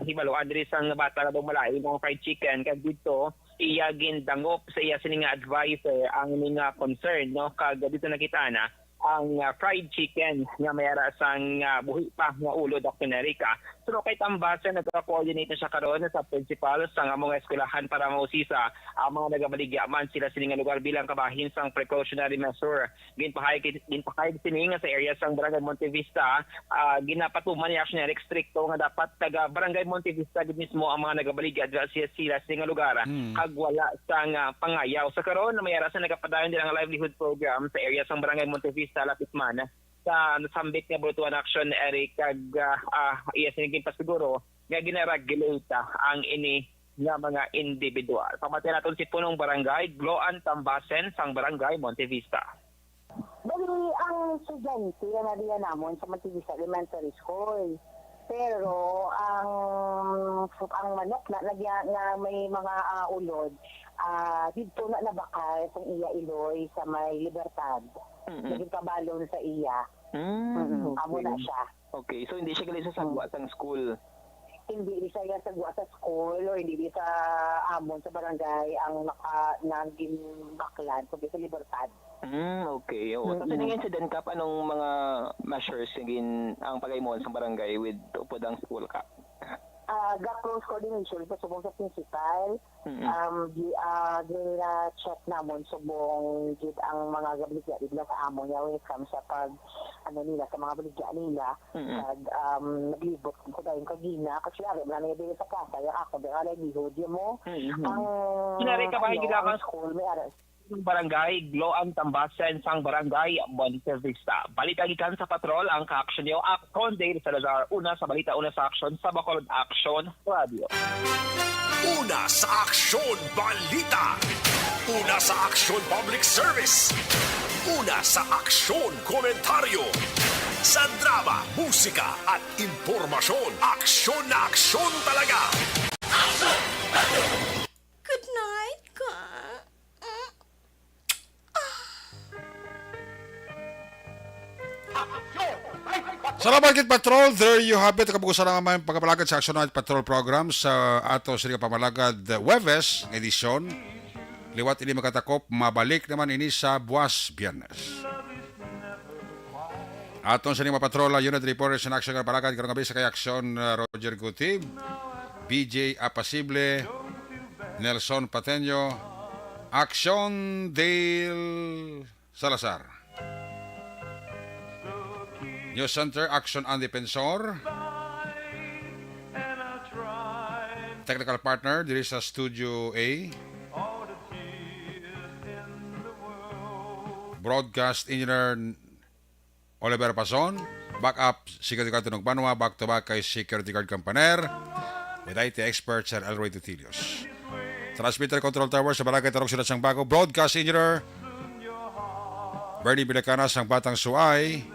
hibaluan diri sang bata na malay ng fried chicken kag dito iya gindangop sa iya sining advisor ang mga concern no kag dito nakita na ang fried chicken nga mayara sang buhi pa nga ulo Dr. Erica. So kay Tambasen nagka-coordinate na siya karon sa principal sa mga eskwelahan para mausisa ang mga nagabaligyaman sila sining lugar bilang kabahin sang precautionary measure. Ginpahayag sining sa area sang Barangay Montevista ginapatuman ni Action Eric stricto nga dapat taga Barangay Montevista gid mismo ang mga nagabaligya sila sining lugar kag wala sang pangayaw. Sa karon mayara sa nagapadayon din ang livelihood program sa area sang Barangay Montevista sa lapit man sa nasambit nga bulutuan action Eric kag iya sinigin pa siguro nga ginaregulate ang ini nga mga individual. Pamatay naton si punong barangay Gloan Tambasen sang barangay Montevista. Bali ang estudyante na diyan namon sa Montevista Elementary School. Pero ang manok na lagyan na may mga ulod dito na nabakal sa iya iloy sa may Libertad. Naging kabalon sa iya. Amo na siya. Okay, so hindi siya gali sa sagwa sang school. Hindi siya sagwa sa school o hindi sa amon sa barangay ang naging baklan kundi sa Libertad. Okay. So sa incident kap anong mga measures sigin ang pagaymon sa barangay with upod ang school kap? Close coordination sa subong sa principal. Check namon subong gid ang mga gabaligya nila sa amon ya when it comes sa pag nila sa mga baligya nila. Kag naglibot ko dayon kagina kasi ari man na dili sa kasa ya ako ba livelihood mo. Ang kinari ka ba gid ang school may ara barangay Gloan Tambasen sang barangay Montevista. Balita gikan sa patrol ang ka-action niyo Action Dale Salazar una sa balita una sa action sa Bacolod Action Radio. Una sa aksyon balita. Una sa aksyon public service. Una sa aksyon komentaryo. Sa drama, musika at impormasyon. Aksyon na aksyon talaga. Good night, ka. Salamat kit Patrol. There you have it. Kabukusan na naman pagkabalagad sa Action Night Patrol program sa ato sa pamalagad Huwebes edisyon. Liwat ini makatakop, mabalik naman ini sa buwas Biyernes. Aton sa mga patrola, unit reporters in action kabalagad karong gabi sa kay Action Roger Gutib, BJ Apasible, Nelson Pateño, Action Dale Salazar. News Center, Action Andy Pensor. Technical partner, diri sa Studio A. Broadcast Engineer Oliver Pason. Backup, Security Guard Tunog Banwa. Back to back kay Security Guard Campaner. With IT expert, Sir Elroy Tutilios. Transmitter Control Tower sa Barangay Tarong Sunat sang Bago. Broadcast Engineer Bernie Bilacana sang Batang Suay.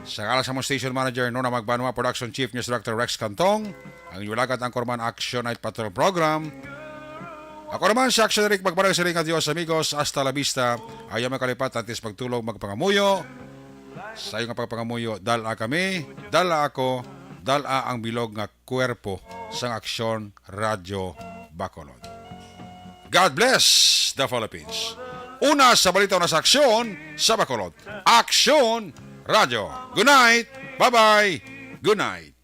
Sa ngalan sa mong station manager, Nona Magbanwa, Production Chief News Director Rex Cantong, ang inyulagat ang Korman Action Night Patrol Program. Ako naman si Action Eric Magbarag sa ring, adios amigos, hasta la vista. Ayaw makalipat, atis magtulog, magpangamuyo. Sa iyong pagpangamuyo, dala kami, dala ako, dala ang bilog nga kwerpo sang Aksyon Radio Bacolod. God bless the Philippines. Una sa balita na sa Aksyon sa Bacolod. Aksyon Radio. Good night. Bye-bye. Good night.